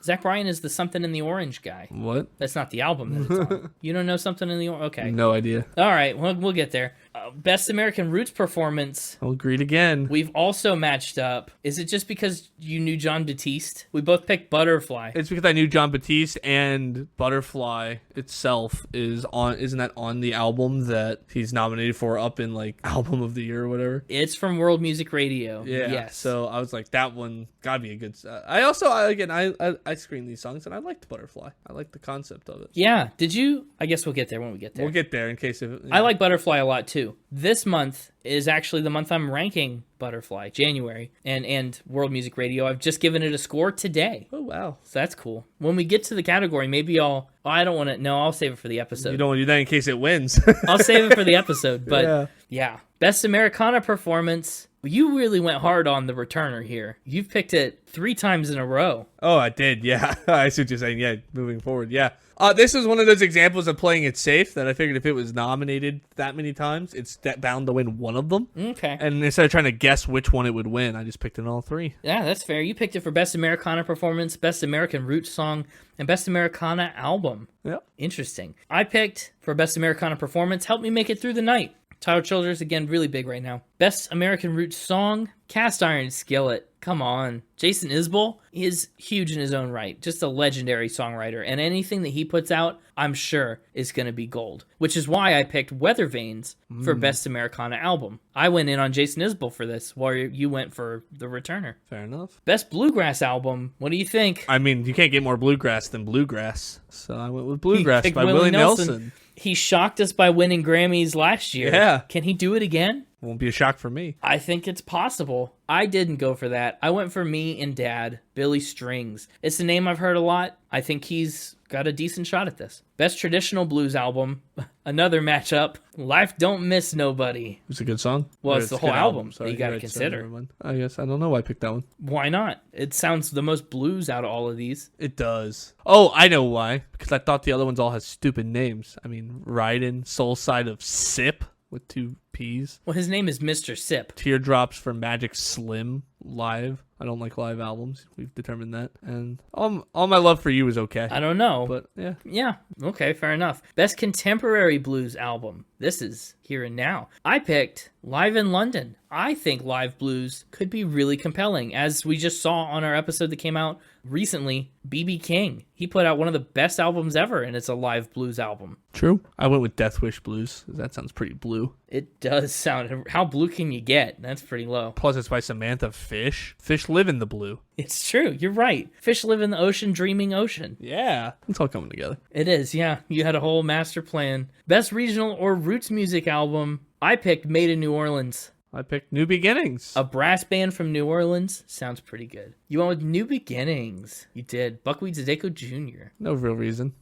Zach Bryan is the Something in the Orange guy. What? That's not the album that it's on. You don't know Something in the Orange? Okay. No idea. All right, we'll get there. Best American Roots Performance. I'll agreed again. We've also matched up. Is it just because you knew John Batiste? We both picked Butterfly. It's because I knew John Batiste, and Butterfly itself isn't that on the album that he's nominated for up in like Album of the Year or whatever? It's from World Music Radio. Yeah. Yes. So I was like, that one gotta be a good. I screened these songs and I liked Butterfly. I liked the concept of it. Yeah. Did you? I guess we'll get there when we get there. We'll get there in case of. I like Butterfly a lot too. This month is actually the month I'm ranking Butterfly, January, and World Music Radio. I've just given it a score today. Oh, wow. So that's cool. When we get to the category, maybe I'll save it for the episode. You don't want to do that in case it wins. I'll save it for the episode, but Yeah. Best Americana Performance. You really went hard on the returner here. You've picked it 3 times in a row. Oh, I did, yeah. I see what you're saying, yeah, moving forward, yeah. This is one of those examples of playing it safe that I figured if it was nominated that many times, it's bound to win one of them. Okay. And instead of trying to guess which one it would win, I just picked it in all 3. Yeah, that's fair. You picked it for Best Americana Performance, Best American Roots Song, and Best Americana Album. Yep. Interesting. I picked for Best Americana Performance, Help Me Make It Through the Night. Tyler Childers, again, really big right now. Best American Roots Song, Cast Iron Skillet. Come on. Jason Isbell is huge in his own right. Just a legendary songwriter. And anything that he puts out, I'm sure, is going to be gold. Which is why I picked Weather Vanes for Best Americana Album. I went in on Jason Isbell for this, while you went for The Returner. Fair enough. Best Bluegrass Album. What do you think? I mean, you can't get more bluegrass than bluegrass. So I went with Bluegrass by Willie Nelson. He shocked us by winning Grammys last year. Yeah. Can he do it again? Won't be a shock for me. I think it's possible. I didn't go for that. I went for Me and Dad, Billy Strings. It's a name I've heard a lot. I think he's got a decent shot at this. Best Traditional Blues Album, another matchup. Life Don't Miss Nobody. It's a good song. Well, it's the whole album that you got to Right, consider. never mind. I guess I don't know why I picked that one. Why not? It sounds the most blues out of all of these. It does. Oh, I know why. Because I thought the other ones all had stupid names. I mean, Ridin', Soul Side of Sip with 2 P's. Well, his name is Mr. Sip. Teardrops for Magic Slim live. I don't like live albums. We've determined that. And all my love for you is okay. I don't know. But yeah. Yeah, okay, fair enough. Best Contemporary Blues Album. This is Here and Now. I picked Live in London. I think live blues could be really compelling. As we just saw on our episode that came out recently, B.B. King. He put out one of the best albums ever, and it's a live blues album. True. I went with Death Wish Blues. That sounds pretty blue. It does sound... How blue can you get? That's pretty low. Plus, it's by Samantha Fish. Fish live in the blue. It's true. You're right. Fish live in the ocean, dreaming ocean. Yeah. It's all coming together. It is, yeah. You had a whole master plan. Best Regional or Roots Music Album. I picked Made in New Orleans. I picked New Beginnings. A brass band from New Orleans. Sounds pretty good. You went with New Beginnings. You did. Buckwheat Zedeko Jr. No real reason.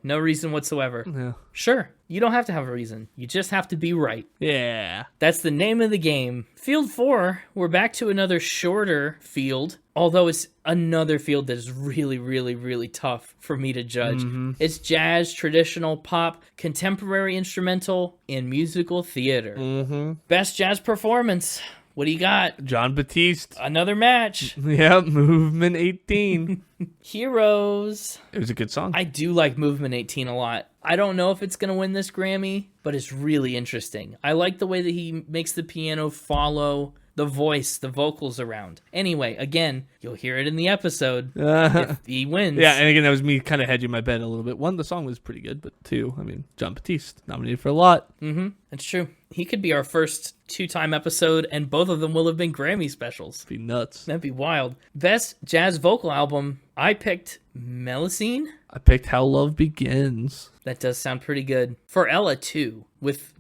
No reason whatsoever. Yeah. Sure. You don't have to have a reason. You just have to be right. Yeah. That's the name of the game. Field 4, we're back to another shorter field, although it's another field that is really, really, really tough for me to judge. It's jazz, traditional, pop, contemporary instrumental, and musical theater. Best jazz performance. What do you got? John Batiste. Another match. Yep, Movement 18. Heroes. It was a good song. I do like Movement 18 a lot. I don't know if it's going to win this Grammy, but it's really interesting. I like the way that he makes the piano follow the voice, the vocals around. Anyway, again, you'll hear it in the episode if he wins. Yeah, and again, that was me kind of hedging my bet a little bit. 1, the song was pretty good, but 2, I mean, John Batiste, nominated for a lot. That's true. He could be our first 2-time episode, and both of them will have been Grammy specials. Be nuts. That'd be wild. Best jazz vocal album, I picked Melusine. I picked How Love Begins. That does sound pretty good. For Ella, too, with,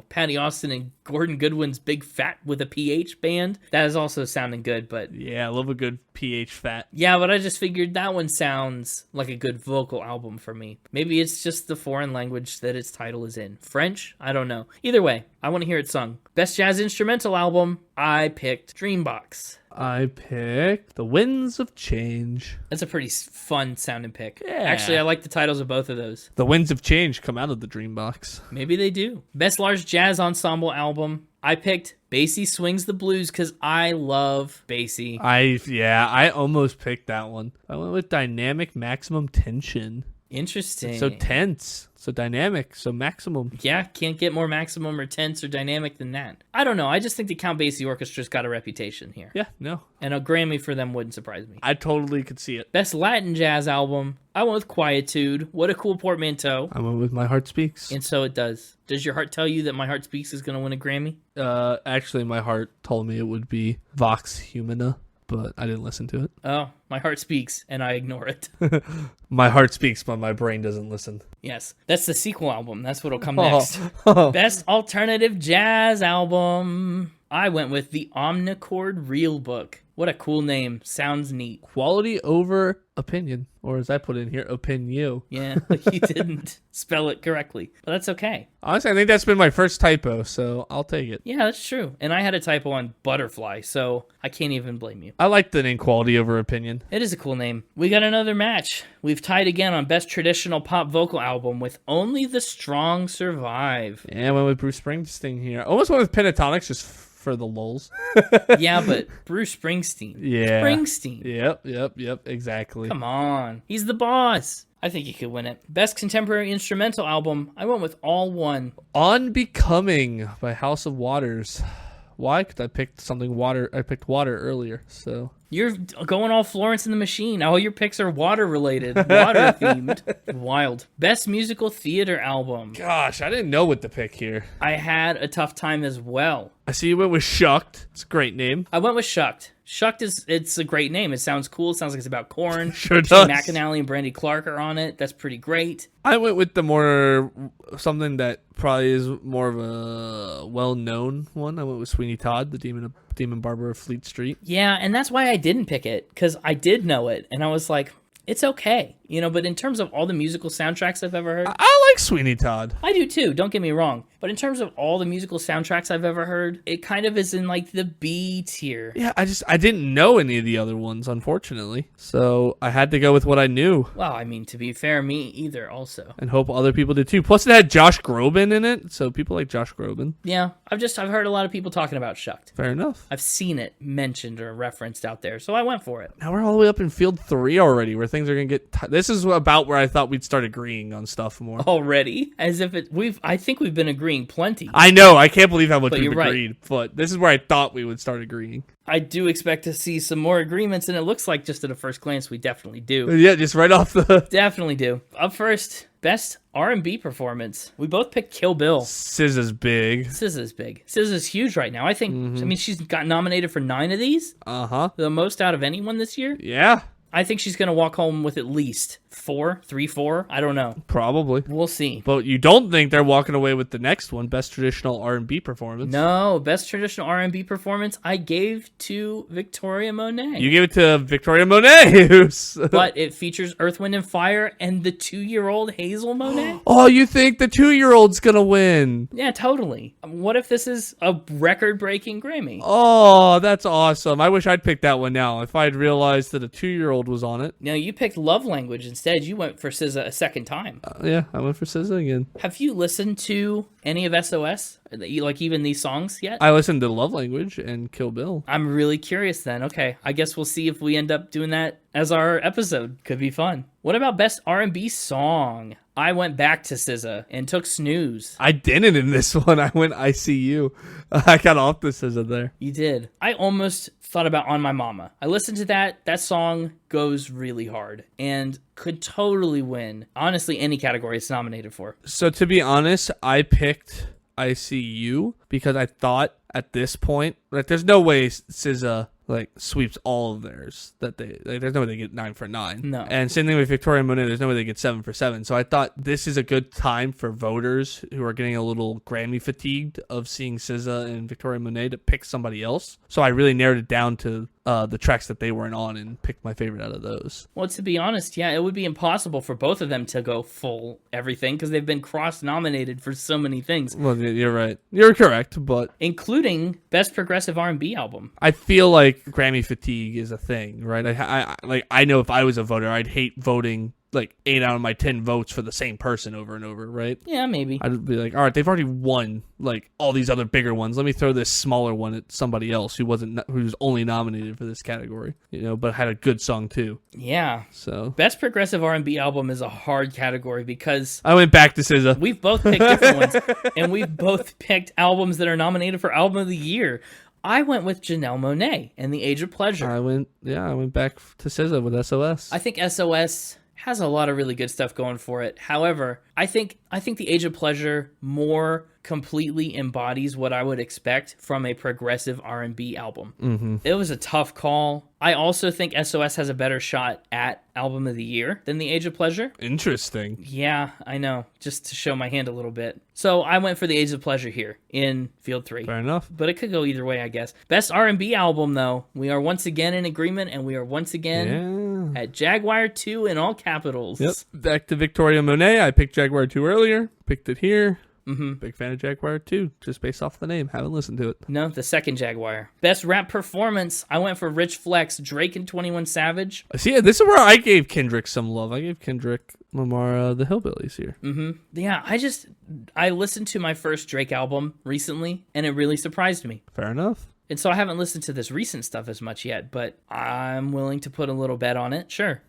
Patty Austin and Gordon Goodwin's Big Fat with a PH band. That is also sounding good, but... Yeah, I love a good PH fat. Yeah, but I just figured that one sounds like a good vocal album for me. Maybe it's just the foreign language that its title is in. French? I don't know. Either way, I want to hear it sung. Best jazz instrumental album, I picked Dreambox. I picked The Winds of Change. That's a pretty fun sounding pick. Yeah. Actually, I like the titles of both of those. The Winds of Change come out of the Dreambox. Maybe they do. Best large jazz ensemble album. I picked Basie Swings the Blues because I love Basie. I almost picked that one. I went with Dynamic Maximum Tension. Interesting. So tense, so dynamic, so maximum. Yeah, can't get more maximum or tense or dynamic than that. I don't know. I just think the Count Basie Orchestra's got a reputation here. Yeah, no. And a Grammy for them wouldn't surprise me. I totally could see it. Best Latin jazz album. I went with Quietude. What a cool portmanteau. I went with My Heart Speaks. And so it does. Does your heart tell you that My Heart Speaks is going to win a Grammy? Actually, my heart told me it would be Vox Humana, but I didn't listen to it. Oh, my heart speaks, and I ignore it. My heart speaks, but my brain doesn't listen. Yes, that's the sequel album. That's what'll come next. Best alternative jazz album. I went with the Omnichord Real Book. What a cool name. Sounds neat. Quality over opinion, or as I put in here, opinion. Yeah, you didn't spell it correctly, but that's okay. Honestly, I think that's been my first typo, so I'll take it. Yeah, that's true. And I had a typo on butterfly, so I can't even blame you. I like the name quality over opinion. It is a cool name. We got another match. We've tied again on Best Traditional Pop Vocal Album with Only the Strong Survive. Yeah, I went with Bruce Springsteen here. Almost went with Pentatonics just for the lulz. Yeah, but Bruce Springsteen. Yeah. Springsteen. Yep, exactly. Come on. He's the boss. I think he could win it. Best Contemporary Instrumental Album, I went with All One. Unbecoming by House of Waters. Why? Because I picked water earlier, so... You're going all Florence and the Machine. All your picks are water-related, water-themed. Wild. Best Musical Theater Album. Gosh, I didn't know what to pick here. I had a tough time as well. I see you went with Shucked. It's a great name. I went with Shucked. Shucked it's a great name. It sounds cool. It sounds like it's about corn. Sure does. McAnally and Brandy Clark are on it. That's pretty great. I went with the more something that probably is more of a well-known one. I went with Sweeney Todd, the Demon Barber of Fleet Street. Yeah, and that's why I didn't pick it, because I did know it, and I was like, it's okay. But in terms of all the musical soundtracks I've ever heard... I like Sweeney Todd. I do too, don't get me wrong. But in terms of all the musical soundtracks I've ever heard, it kind of is in like the B tier. Yeah, I didn't know any of the other ones, unfortunately. So I had to go with what I knew. Well, I mean, to be fair, me either also. And hope other people did too. Plus it had Josh Groban in it, so people like Josh Groban. Yeah, I've heard a lot of people talking about Shucked. Fair enough. I've seen it mentioned or referenced out there, so I went for it. Now we're all the way up in field 3 already, where things are going to get... This is about where I thought we'd start agreeing on stuff more. Already? As if I think we've been agreeing plenty. I know, I can't believe how much But we've you're agreed, but this is where I thought we would start agreeing. I do expect to see some more agreements, and it looks like just at a first glance we definitely do. Yeah, just right off the... Definitely do. Up first, Best R&B Performance. We both picked Kill Bill. SZA's big. SZA's big. SZA's huge right now. I think, I mean, she's got nominated for 9 of these. Uh-huh. The most out of anyone this year. Yeah. I think she's going to walk home with at least 4. I don't know. Probably. We'll see. But you don't think they're walking away with the next one, Best Traditional R&B Performance? No, Best Traditional R&B Performance I gave to Victoria Monet. You gave it to Victoria Monet. But it features Earth, Wind, and Fire and the 2-year-old Hazel Monet. Oh, you think the 2-year-old's going to win? Yeah, totally. What if this is a record-breaking Grammy? Oh, that's awesome. I wish I'd picked that one now if I'd realized that a 2-year-old was on it. No, you picked Love Language instead. You went for SZA a second time. Yeah, I went for SZA again. Have you listened to any of SOS? Like even these songs yet? I listened to Love Language and Kill Bill. I'm really curious then. Okay, I guess we'll see if we end up doing that as our episode. Could be fun. What about Best R&B Song? I went back to SZA and took Snooze. I didn't in this one. I went ICU. I got off the SZA there. You did. I almost thought about On My Mama. I listened to that. That song goes really hard and could totally win. Honestly, any category it's nominated for. So to be honest, I picked ICU because I thought at this point, like, there's no way SZA sweeps all of theirs. There's no way they get 9 for 9. No. And same thing with Victoria Monet. There's no way they get 7 for 7. So I thought this is a good time for voters who are getting a little Grammy fatigued of seeing SZA and Victoria Monet to pick somebody else. So I really narrowed it down to the tracks that they weren't on and picked my favorite out of those. Well, to be honest, yeah, it would be impossible for both of them to go full everything because they've been cross-nominated for so many things. Well, you're right. You're correct, but... Including Best Progressive R&B Album. I feel like Grammy fatigue is a thing, right? I know if I was a voter, I'd hate voting 8 out of my 10 votes for the same person over and over, right? Yeah, maybe. I'd be like, all right, they've already won all these other bigger ones. Let me throw this smaller one at somebody else who's only nominated for this category, but had a good song too. Yeah. So Best Progressive R&B Album is a hard category because I went back to SZA. We've both picked different ones, and we've both picked albums that are nominated for Album of the Year. I went with Janelle Monáe and The Age of Pleasure. I went back to SZA with SOS. I think SOS has a lot of really good stuff going for it. However, I think the Age of Pleasure more completely embodies what I would expect from a progressive R&B album. Mm-hmm. It was a tough call. I also think SOS has a better shot at Album of the Year than the Age of Pleasure. Interesting. Yeah, I know. Just to show my hand a little bit. So I went for the Age of Pleasure here in Field 3. Fair enough. But it could go either way, I guess. Best R&B album, though. We are once again in agreement, and we are once again at Jaguar 2 in all capitals. Yep. Back to Victoria Monet. I picked Jaguar 2 earlier. Picked it here. Mm-hmm. Big fan of Jaguar 2, just based off the name. Haven't listened to it. No, the second Jaguar. Best rap performance. I went for Rich Flex, Drake and 21 Savage. See, this is where I gave Kendrick some love. I gave Kendrick Lamar the Hillbillies here. Mm-hmm. Yeah, I listened to my first Drake album recently, and it really surprised me. Fair enough. And so I haven't listened to this recent stuff as much yet, but I'm willing to put a little bet on it. Sure.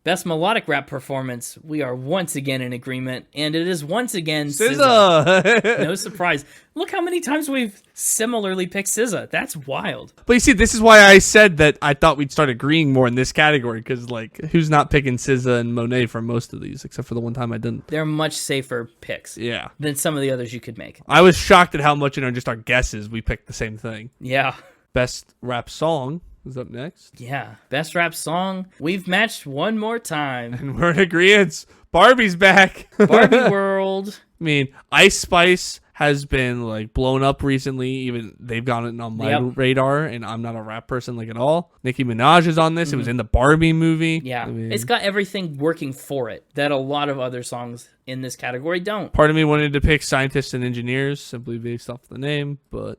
Best melodic rap performance. We are once again in agreement, and it is once again SZA. No surprise. Look how many times we've similarly picked SZA. That's wild. But you see, this is why I said that I thought we'd start agreeing more in this category, because, like, who's not picking SZA and Monet for most of these, except for the one time I didn't? They're much safer picks than some of the others you could make. I was shocked at how much in just our guesses we picked the same thing. Yeah. Best rap song is up next. Yeah. Best rap song. We've matched one more time. And we're in agreement. Barbie's back. Barbie World. I mean, Ice Spice has been like blown up recently. Even they've gotten on my radar, and I'm not a rap person like at all. Nicki Minaj is on this. Mm-hmm. It was in the Barbie movie. Yeah, it's got everything working for it that a lot of other songs in this category don't. Part of me wanted to pick Scientists and Engineers simply based off the name, but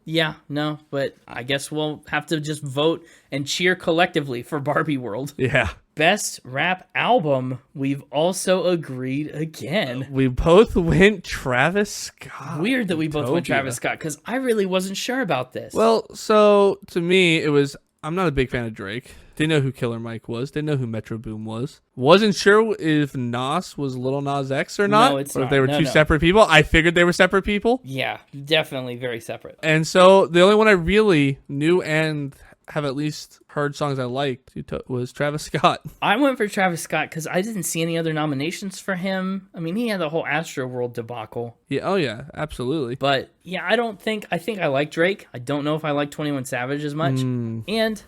but I guess we'll have to just vote and cheer collectively for Barbie World. Yeah. Best rap album, we've also agreed again. We both went Travis Scott. Weird that we both went Travis Scott, because I really wasn't sure about this. Well, so to me, I'm not a big fan of Drake. Didn't know who Killer Mike was. Didn't know who Metro Boom was. Wasn't sure if Nas was Lil Nas X or not. No, it's or not. If they were two separate people. I figured they were separate people. Yeah, definitely very separate. And so the only one I really knew and have at least heard songs I liked was Travis Scott. I went for Travis Scott because I didn't see any other nominations for him. I mean, he had the whole Astroworld debacle. Yeah, oh yeah, absolutely. But yeah, I think I like Drake. I don't know if I like 21 Savage as much. And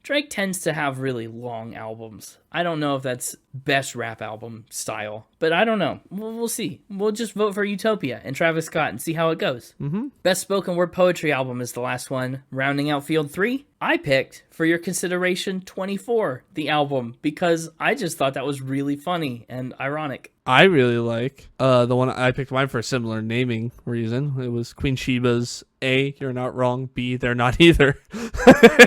Drake tends to have really long albums. I don't know if that's best rap album style, but I don't know. We'll see. We'll just vote for Utopia and Travis Scott and see how it goes. Mm-hmm. Best spoken word poetry album is the last one. Rounding out Field 3, I picked, for your consideration, 24, the album, because I just thought that was really funny and ironic. I really like the one I picked mine for a similar naming reason. It was Queen Sheba's A, You're Not Wrong, B, They're Not Either,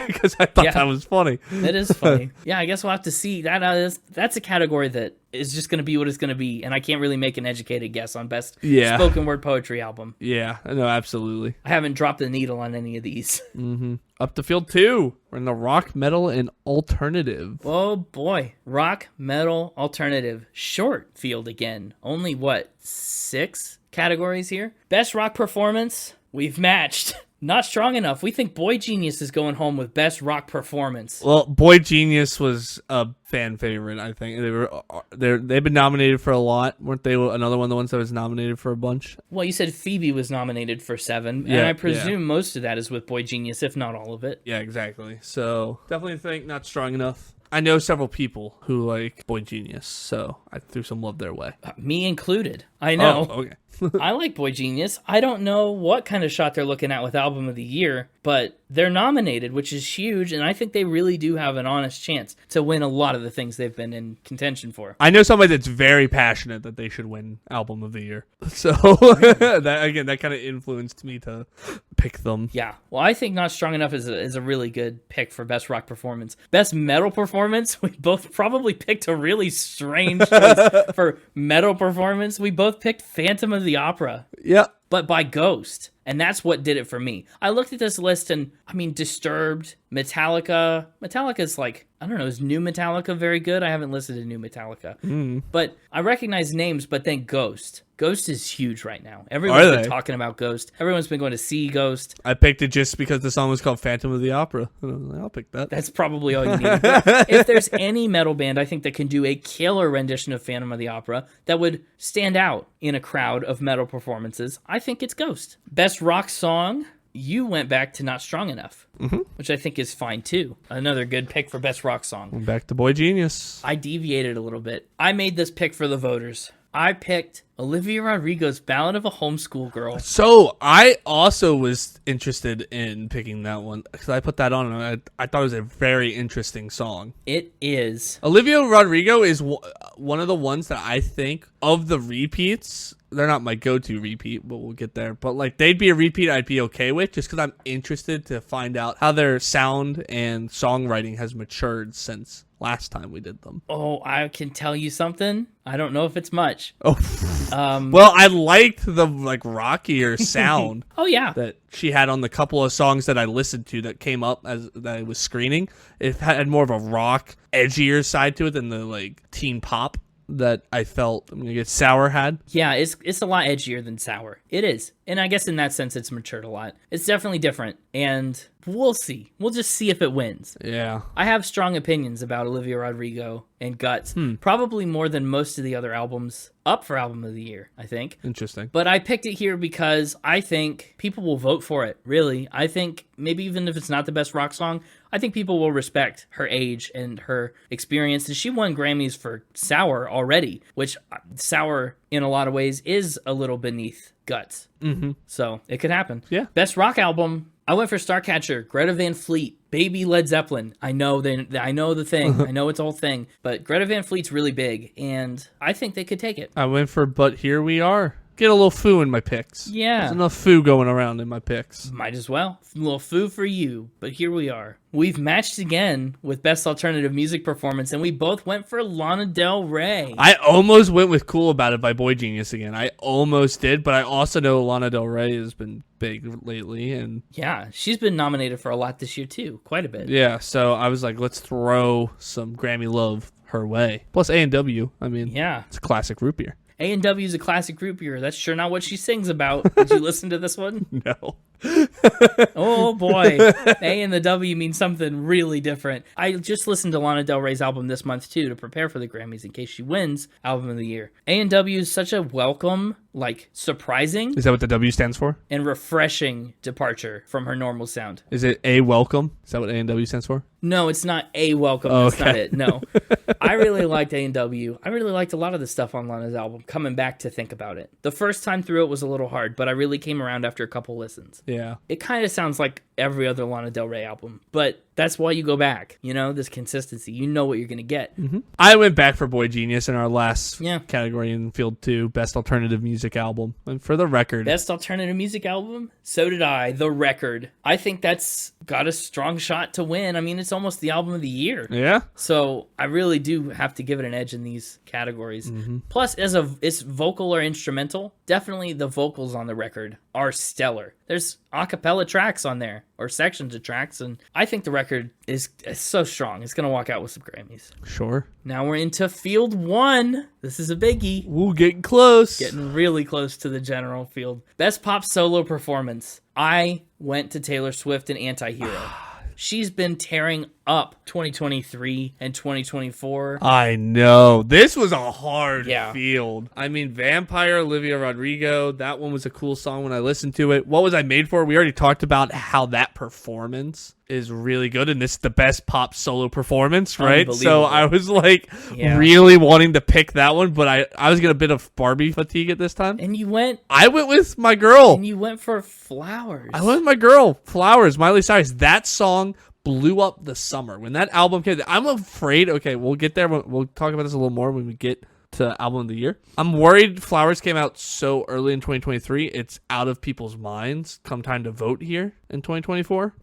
because I thought that was funny. It is funny. Yeah, I guess we'll have to see. That's a category that is just going to be what it's going to be, and I can't really make an educated guess on best spoken word poetry album. Yeah, no, absolutely. I haven't dropped the needle on any of these. Mm-hmm. Up to Field 2. We're in the rock, metal, and alternative. Oh boy. Rock, metal, alternative. Short field again. Only 6 categories here? Best rock performance. We've matched. Not strong enough. We think Boy Genius is going home with best rock performance. Well, Boy Genius was a fan favorite, I think. They've been nominated for a lot. Weren't they another one of the ones that was nominated for a bunch? Well, you said Phoebe was nominated for 7, and I presume most of that is with Boy Genius, if not all of it. Yeah, exactly. So definitely think not strong enough. I know several people who like Boy Genius, so I threw some love their way. Me included. I know. Oh, okay. I like Boy Genius. I don't know what kind of shot they're looking at with Album of the Year, but they're nominated, which is huge, and I think they really do have an honest chance to win a lot of the things they've been in contention for. I know somebody that's very passionate that they should win Album of the Year. So, that kind of influenced me to pick them. Yeah. Well, I think Not Strong Enough is a really good pick for best rock performance. Best metal performance, we both probably picked a really strange choice for metal performance. We both picked Phantom of the Opera. Yeah. But by Ghost. And that's what did it for me. I looked at this list and, I mean, Disturbed, Metallica. Metallica's like, I don't know, is new Metallica very good? I haven't listened to new Metallica. But I recognize names, but then Ghost. Ghost is huge right now. Everyone's been talking about Ghost. Everyone's been going to see Ghost. I picked it just because the song was called Phantom of the Opera. I'll pick that. That's probably all you need. But if there's any metal band, I think that can do a killer rendition of Phantom of the Opera that would stand out in a crowd of metal performances, I think it's Ghost. Best rock song, you went back to Not Strong Enough, which I think is fine too. Another good pick for best rock song. Back to Boy Genius. I deviated a little bit. I made this pick for the voters. I picked Olivia Rodrigo's Ballad of a Homeschool Girl. So I also was interested in picking that one because I put that on and I thought it was a very interesting song. It is. Olivia Rodrigo is one of the ones that I think of the repeats. They're not my go-to repeat, but we'll get there. But like they'd be a repeat I'd be okay with just because I'm interested to find out how their sound and songwriting has matured since last time we did them. Oh, I can tell you something. I don't know if it's much. Oh, well, I liked the like rockier sound. Oh yeah, that she had on the couple of songs that I listened to that came up as that I was screening. It had more of a rock, edgier side to it than the like teen pop that I felt Sour had. Yeah, it's a lot edgier than Sour. It is. And I guess in that sense, it's matured a lot. It's definitely different. And we'll see. We'll just see if it wins. Yeah. I have strong opinions about Olivia Rodrigo and Guts. Probably more than most of the other albums up for Album of the Year, I think. Interesting. But I picked it here because I think people will vote for it, really. I think maybe even if it's not the best rock song, I think people will respect her age and her experience. And she won Grammys for Sour already, which Sour, in a lot of ways, is a little beneath Guts. So it could happen. Yeah. Best rock album, I went for Starcatcher, Greta Van Fleet, Baby Led Zeppelin. I know the thing. I know it's a whole thing. But Greta Van Fleet's really big, and I think they could take it. I went for But Here We Are. Get a little foo in my picks. Yeah. There's enough foo going around in my picks. Might as well. A little foo for you, but here we are. We've matched again with Best Alternative Music Performance, and we both went for Lana Del Rey. I almost went with Cool About It by Boy Genius again. I almost did, but I also know Lana Del Rey has been big lately. And yeah, she's been nominated for a lot this year, too. Quite a bit. Yeah, so I was like, let's throw some Grammy love her way. Plus A&W. I mean, yeah, it's a classic root beer. A&W is a classic root beer. That's sure not what she sings about. Did you listen to this one? No. Oh boy, A and the W mean something really different. I just listened to Lana Del Rey's album this month too to prepare for the Grammys in case she wins Album of the Year. A&W is such a welcome, like surprising. Is that what the W stands for? And refreshing departure from her normal sound. Is it a welcome? Is that what A&W stands for? No, it's not a welcome. Oh, That's not it. No. I really liked A&W. I really liked a lot of the stuff on Lana's album, coming back to think about it. The first time through it was a little hard, but I really came around after a couple listens. Yeah. It kind of sounds like every other Lana Del Rey album, but that's why you go back. You know, this consistency. You know what you're going to get. I went back for Boy Genius in our last Yeah. category in Field 2, Best Alternative Music Album. And for the record... Best Alternative Music Album? So did I. The Record. I think that's got a strong shot to win. I mean, it's almost the Album of the Year. Yeah? So I really do have to give it an edge in these categories. Plus, it's vocal or instrumental, definitely the vocals on the record are stellar. There's a cappella tracks on there, or sections of tracks, and I think the record is so strong. It's going to walk out with some Grammys. Sure. Now we're into Field 1. This is a biggie. Ooh, getting close. Getting really close to the general field. Best Pop Solo Performance. I went to Taylor Swift and Anti-Hero. She's been tearing up 2023 and 2024. I know. This was a hard Yeah. field. I mean, Vampire, Olivia Rodrigo, that one was a cool song when I listened to it. What Was I Made For? We already talked about how that performance is really good, and this is the best pop solo performance, right? So I was like really wanting to pick that one, but I was getting a bit of Barbie fatigue at this time. And I went with my girl. And you went for Flowers. I went with my girl, Flowers, Miley Cyrus. That song blew up the summer. When that album came, I'm afraid, okay, we'll get there. We'll talk about this a little more when we get to Album of the Year. I'm worried Flowers came out so early in 2023, it's out of people's minds come time to vote here in 2024.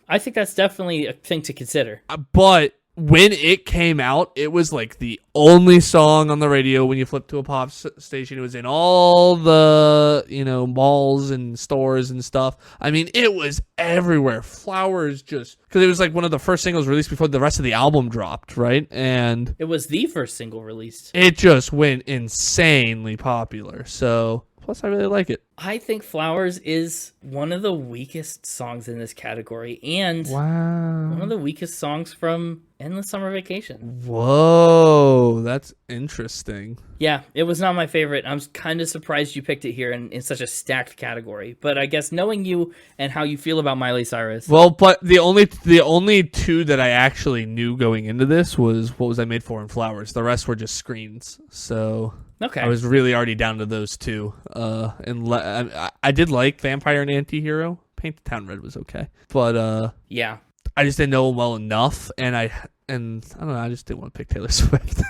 I think that's definitely a thing to consider. But when it came out, it was like the only song on the radio when you flip to a pop station. It was in all the, malls and stores and stuff. I mean, it was everywhere. Flowers just, because it was like one of the first singles released before the rest of the album dropped, right? And it was the first single released. It just went insanely popular. So, plus I really like it. I think Flowers is one of the weakest songs in this category, and one of the weakest songs from Endless Summer Vacation. Whoa, that's interesting. Yeah, it was not my favorite. I'm kind of surprised you picked it here in such a stacked category. But I guess knowing you and how you feel about Miley Cyrus. Well, but the only two that I actually knew going into this was What Was I Made For and Flowers. The rest were just screens. So okay, I was really already down to those two. I did like Vampire and Antihero. Paint the Town Red was okay, but yeah, I just didn't know him well enough, and I don't know. I just didn't want to pick Taylor Swift.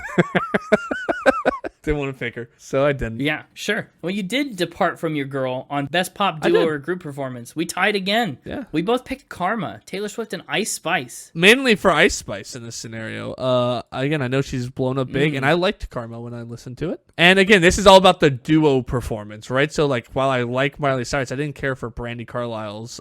Didn't want to pick her, so I didn't. Yeah, sure. Well, you did depart from your girl on Best Pop Duo or Group Performance. We tied again. Yeah. We both picked Karma, Taylor Swift, and Ice Spice. Mainly for Ice Spice in this scenario. Again, I know she's blown up big, and I liked Karma when I listened to it. And again, this is all about the duo performance, right? So, like, while I like Miley Cyrus, I didn't care for Brandi Carlile's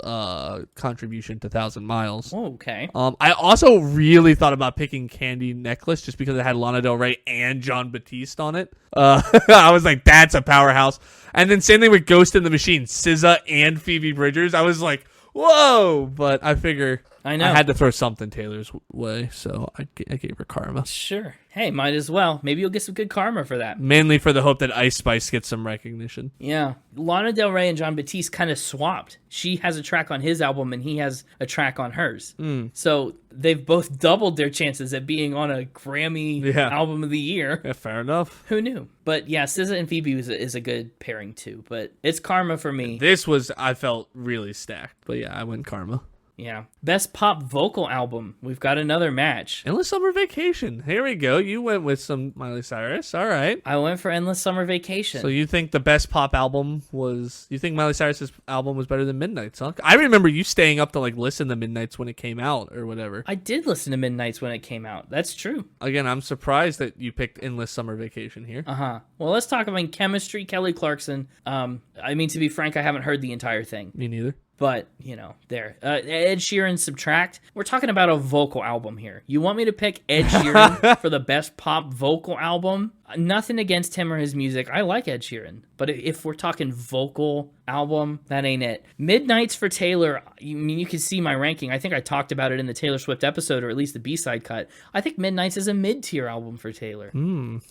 contribution to 1,000 Miles. Oh, okay. I also really thought about picking Candy Necklace just because it had Lana Del Rey and John Batiste on it. I was like, that's a powerhouse. And then same thing with Ghost in the Machine, SZA and Phoebe Bridgers. I was like, whoa! But I figure I had to throw something Taylor's way, so I gave her Karma. Sure. Hey, might as well. Maybe you'll get some good karma for that. Mainly for the hope that Ice Spice gets some recognition. Yeah. Lana Del Rey and John Batiste kind of swapped. She has a track on his album, and he has a track on hers. So they've both doubled their chances at being on a Grammy album of the year. Yeah, fair enough. Who knew? But yeah, SZA and Phoebe is a good pairing too. But it's Karma for me. This was, I felt, really stacked. But yeah, I went Karma. Yeah. Best pop vocal album. We've got another match. Endless Summer Vacation. Here we go. You went with some Miley Cyrus. All right. I went for Endless Summer Vacation. So you think the best pop album was... You think Miley Cyrus's album was better than Midnight's, huh? I remember you staying up to like listen to Midnight's when it came out or whatever. I did listen to Midnight's when it came out. That's true. Again, I'm surprised that you picked Endless Summer Vacation here. Uh-huh. Well, let's talk about Chemistry, Kelly Clarkson. I mean, to be frank, I haven't heard the entire thing. Me neither. But, there. Ed Sheeran, Subtract. We're talking about a vocal album here. You want me to pick Ed Sheeran for the best pop vocal album? Nothing against him or his music. I like Ed Sheeran. But if we're talking vocal album, that ain't it. Midnight's for Taylor. You can see my ranking. I think I talked about it in the Taylor Swift episode, or at least the B-side cut. I think Midnight's is a mid-tier album for Taylor.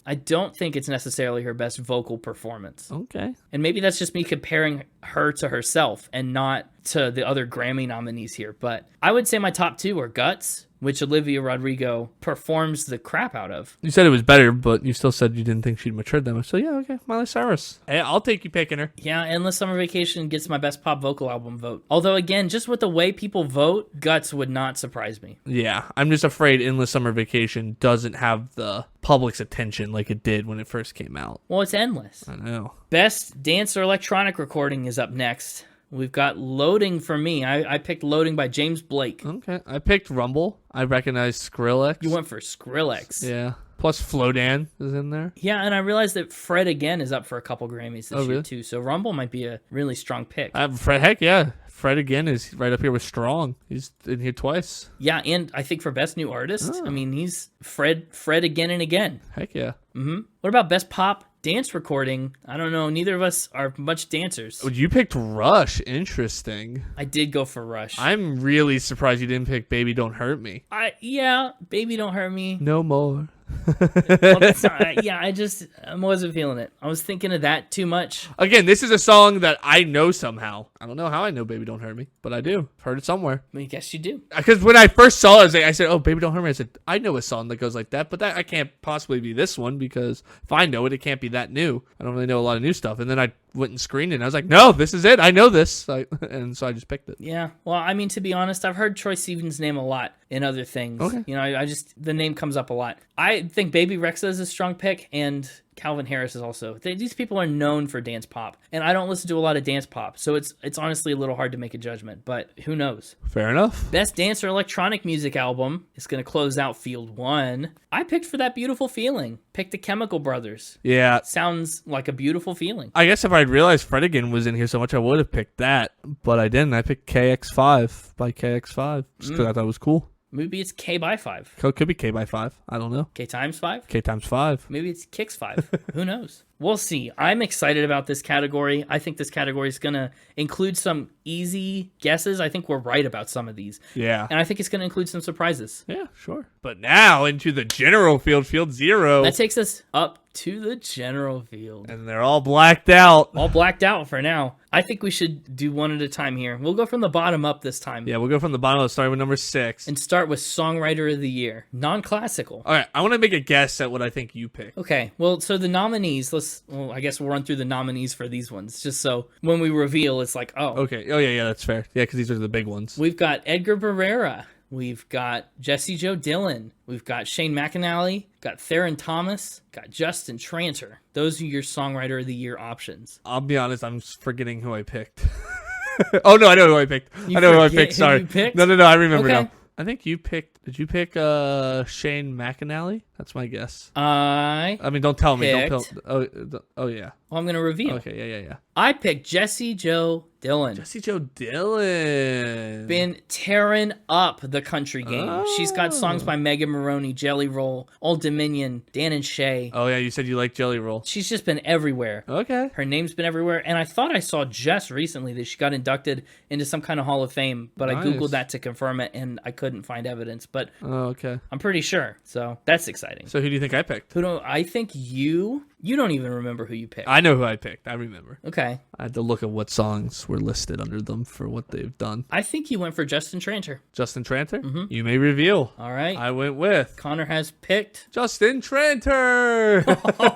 I don't think it's necessarily her best vocal performance. Okay. And maybe that's just me comparing her to herself and not to the other Grammy nominees here. But I would say my top two are Guts, which Olivia Rodrigo performs the crap out of. You said it was better, but you still said you didn't think she'd matured that much. So yeah, okay, Miley Cyrus. Hey, I'll take you picking her. Yeah, Endless Summer Vacation gets my best pop vocal album vote. Although again, just with the way people vote, Guts would not surprise me. Yeah, I'm just afraid Endless Summer Vacation doesn't have the public's attention like it did when it first came out. Well, it's endless. I know. Best dance or electronic recording is up next. We've got Loading for me. I picked Loading by James Blake. Okay. I picked Rumble. I recognize Skrillex. You went for Skrillex. Yeah. Plus Flodan is in there. Yeah, and I realized that Fred Again is up for a couple Grammys this year, too. So Rumble might be a really strong pick. Heck yeah. Fred Again is right up here with Strong. He's in here twice. Yeah, and I think for Best New Artist, I mean, he's Fred again and again. Heck yeah. What about Best Pop Dance Recording? I don't know. Neither of us are much dancers. Oh, you picked Rush. Interesting. I did go for Rush. I'm really surprised you didn't pick Baby Don't Hurt Me. Yeah, Baby Don't Hurt Me. No more. Well, that's not, I wasn't feeling it. I was thinking of that too much. Again, this is a song that I know somehow. I don't know how I know Baby Don't Hurt Me, but I do. I've heard it somewhere. I guess you do. Because when I first saw it, I said, oh, Baby Don't Hurt Me. I said, I know a song that goes like that, but that I can't possibly be this one because if I know it, it can't be that new. I don't really know a lot of new stuff. And then I went and screened it, and I was like, no, this is it. I know this. And so I just picked it. Yeah. Well, I mean, to be honest, I've heard Troye Sivan's name a lot in other things. Okay. I just, the name comes up a lot. I think Baby Rexha is a strong pick, and Calvin Harris is also. These people are known for dance pop, and I don't listen to a lot of dance pop, so it's honestly a little hard to make a judgment, but who knows? Fair enough. Best dance or electronic music album is going to close out Field 1. I picked For That Beautiful Feeling. Picked the Chemical Brothers. Yeah. Sounds like a beautiful feeling. I guess if I'd realized Fredigan was in here so much, I would have picked that, but I didn't. I picked KX5 by KX5 just because I thought it was cool. Maybe it's K by 5. Could be K by 5. I don't know. K times 5? K times 5. Maybe it's Kicks 5. Who knows? We'll see. I'm excited about this category. I think this category is going to include some easy guesses. I think we're right about some of these. Yeah. And I think it's going to include some surprises. Yeah, sure. But now into the general field, Field 0. That takes us up to the general field. And they're all blacked out. All blacked out for now. I think we should do one at a time here. We'll go from the bottom up this time. Yeah, we'll go from the bottom. Let's start with number 6. And start with Songwriter of the Year. Non-classical. All right, I want to make a guess at what I think you picked. Okay, well, so the nominees, I guess we'll run through the nominees for these ones, just so when we reveal, it's like, oh. Okay, oh yeah, that's fair. Yeah, because these are the big ones. We've got Edgar Barrera. We've got Jesse Joe Dillon. We've got Shane McAnally. Got Theron Thomas. Got Justin Tranter. Those are your Songwriter of the Year options. I'll be honest, I'm forgetting who I picked. Oh, no, I know who I picked. I know who I picked, sorry. No, I remember now. I think you picked, did you pick Shane McAnally? That's my guess. I mean, don't tell me. Don't tell. Oh, yeah. Well, I'm going to reveal. Okay, yeah. I picked Jesse Joe Dillon. Jesse Joe Dillon. Been tearing up the country game. Oh. She's got songs by Megan Maroney, Jelly Roll, Old Dominion, Dan and Shay. Oh, yeah, you said you like Jelly Roll. She's just been everywhere. Okay. Her name's been everywhere. And I thought I saw just recently that she got inducted into some kind of Hall of Fame, but nice. I Googled that to confirm it, and I couldn't find evidence. But okay. I'm pretty sure. So that's exciting. So who do you think I picked? I think you don't even remember who you picked. I know who I picked. I remember. Okay. I had to look at what songs were listed under them for what they've done. I think you went for Justin Tranter. Justin Tranter? Mm-hmm. You may reveal. All right. I went with... Connor has picked... Justin Tranter!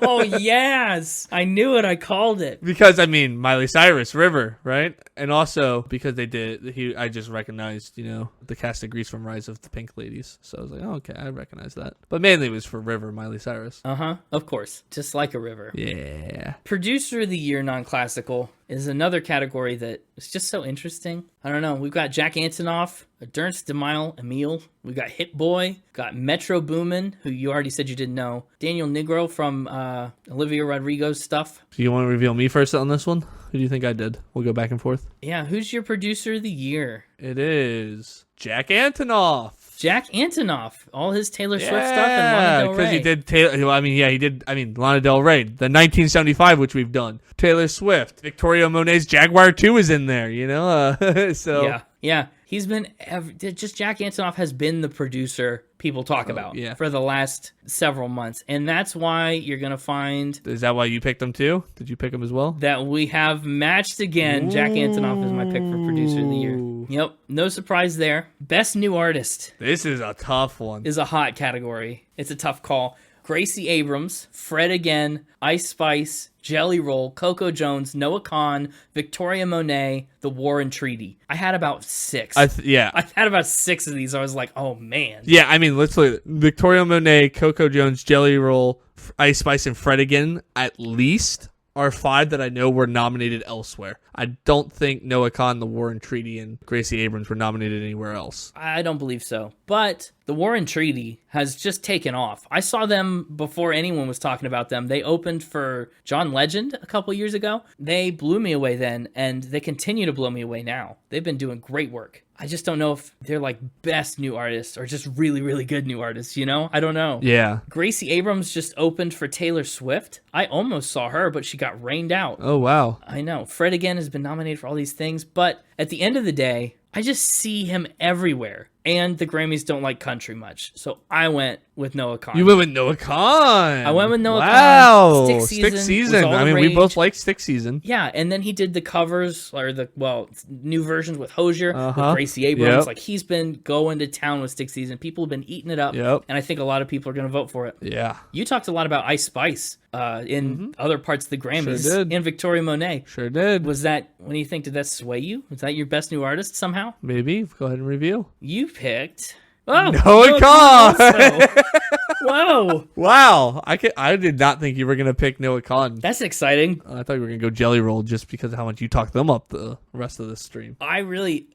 Oh, yes! I knew it. I called it. Because, I mean, Miley Cyrus, River, right? And also, because they did... I just recognized, the cast of Grease from Rise of the Pink Ladies. So I was like, oh, okay, I recognize that. But mainly it was for River, Miley Cyrus. Uh-huh. Of course. Just like a river. Yeah. Producer of the Year non-classical is another category that is just so interesting. I don't know. We've got Jack Antonoff, Ernst DeMille, Emile. We've got Hit Boy, got Metro Boomin, who you already said you didn't know. Daniel Negro from Olivia Rodrigo's stuff. Do you want to reveal me first on this one? Who do you think I did? We'll go back and forth. Yeah, who's your producer of the year? It is Jack Antonoff. Jack Antonoff, all his Taylor Swift stuff and Lana Del Rey. Because he did Taylor. He did Lana Del Rey, the 1975, which we've done. Taylor Swift, Victoria Monet's Jaguar 2 is in there. So yeah. He's been just Jack Antonoff has been the producer people talk about for the last several months, and that's why you're gonna find. Is that why you picked him too? Did you pick him as well? That we have matched again. Ooh. Jack Antonoff is my pick for producer of the year. Yep, no surprise there. Best new artist. This is a tough one. Is a hot category. It's a tough call. Gracie Abrams, Fred Again, Ice Spice, Jelly Roll, Coco Jones, Noah Kahan, Victoria Monet, The War and Treaty. I had about 6. I had about 6 of these. I was like, oh, man. Yeah, I mean, let's look. Victoria Monet, Coco Jones, Jelly Roll, Ice Spice, and Fred Again, at least, are 5 that I know were nominated elsewhere. I don't think Noah Kahan, The War and Treaty, and Gracie Abrams were nominated anywhere else. I don't believe so. But The War and Treaty has just taken off. I saw them before anyone was talking about them. They opened for John Legend a couple years ago. They blew me away then, and they continue to blow me away now. They've been doing great work. I just don't know if they're like best new artists or just really, really good new artists, I don't know. Yeah. Gracie Abrams just opened for Taylor Swift. I almost saw her, but she got rained out. Oh, wow. I know. Fred Again has been nominated for all these things, but at the end of the day, I just see him everywhere. And the Grammys don't like country much. So I went with Noah Kahan. You went with Noah Kahan. I went with Noah Kahan. Wow. Stick Season. I mean, we both like Stick Season. Yeah, and then he did the covers, or new versions with Hozier, with Gracie Abrams. Yep. Like, he's been going to town with Stick Season. People have been eating it up. Yep. And I think a lot of people are going to vote for it. Yeah. You talked a lot about Ice Spice in other parts of the Grammys. Sure did. And Victoria Monet. Sure did. Was that, what do you think, did that sway you? Was that your best new artist somehow? Maybe. Go ahead and reveal. You picked Oh, Noah Kahan. also. Whoa, Wow, I did not think you were gonna pick Noah Kahan. that's exciting. I thought you were gonna go Jelly Roll just because of how much you talked them up the rest of the stream.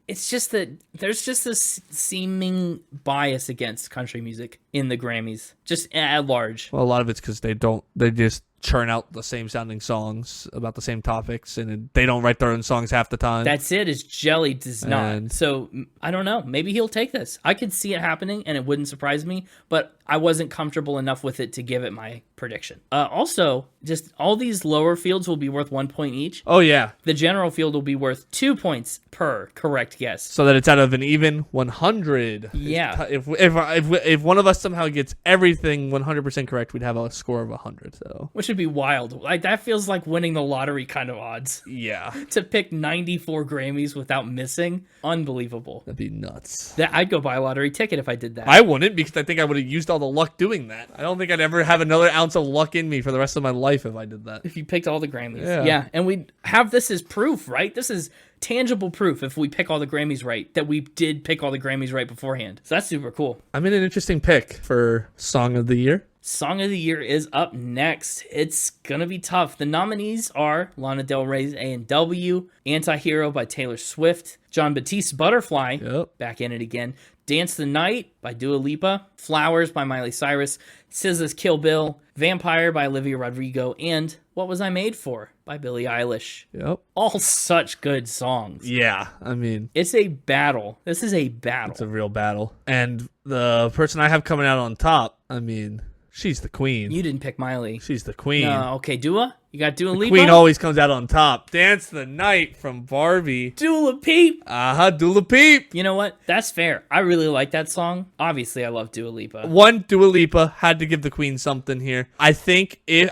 It's just that there's just this seeming bias against country music in the Grammys, just at large. Well, a lot of it's because they just churn out the same sounding songs about the same topics, and they don't write their own songs half the time. That's it, is Jelly does not. And- So, I don't know. Maybe he'll take this. I could see it happening, and it wouldn't surprise me, but I wasn't comfortable enough with it to give it my prediction. Also, just all these lower fields will be worth 1 point each. Oh yeah, The general field will be worth 2 points per correct guess. so that it's out of an even 100. Yeah. If one of us somehow gets everything 100% correct, we'd have a score of 100. So Which would be wild. Like, that feels like winning the lottery kind of odds. yeah, To pick 94 Grammys without missing, unbelievable. that'd be nuts. I'd go buy a lottery ticket if I did that. I wouldn't, because I think I would have used all the luck doing that. I don't think I'd ever have another ounce of luck in me for the rest of my life if I did that. If you picked all the Grammys. Yeah. And we'd have this as proof, right? This is tangible proof if we pick all the Grammys right, that we did pick all the Grammys right beforehand. So that's super cool. I made an interesting pick for Song of the Year. Song of the Year is up next. It's gonna be tough. The nominees are Lana Del Rey's A&W, Anti-Hero by Taylor Swift, John Batiste's Butterfly, Yep. back in it again, Dance the Night by Dua Lipa, Flowers by Miley Cyrus, SZA's Kill Bill, Vampire by Olivia Rodrigo, and What Was I Made For by Billie Eilish. Yep. All such good songs. Yeah, I mean, It's a battle. This is a battle. it's a real battle. And the person I have coming out on top, I mean, she's the queen. You didn't pick Miley. She's the queen. Okay, Dua? You got Dua Lipa? Queen always comes out on top. Dance the Night from Barbie. Dua Peep. Dula Peep. You know what? That's fair. I really like that song. Obviously, I love Dua Lipa. One, Dua Lipa had to give the queen something here. I think when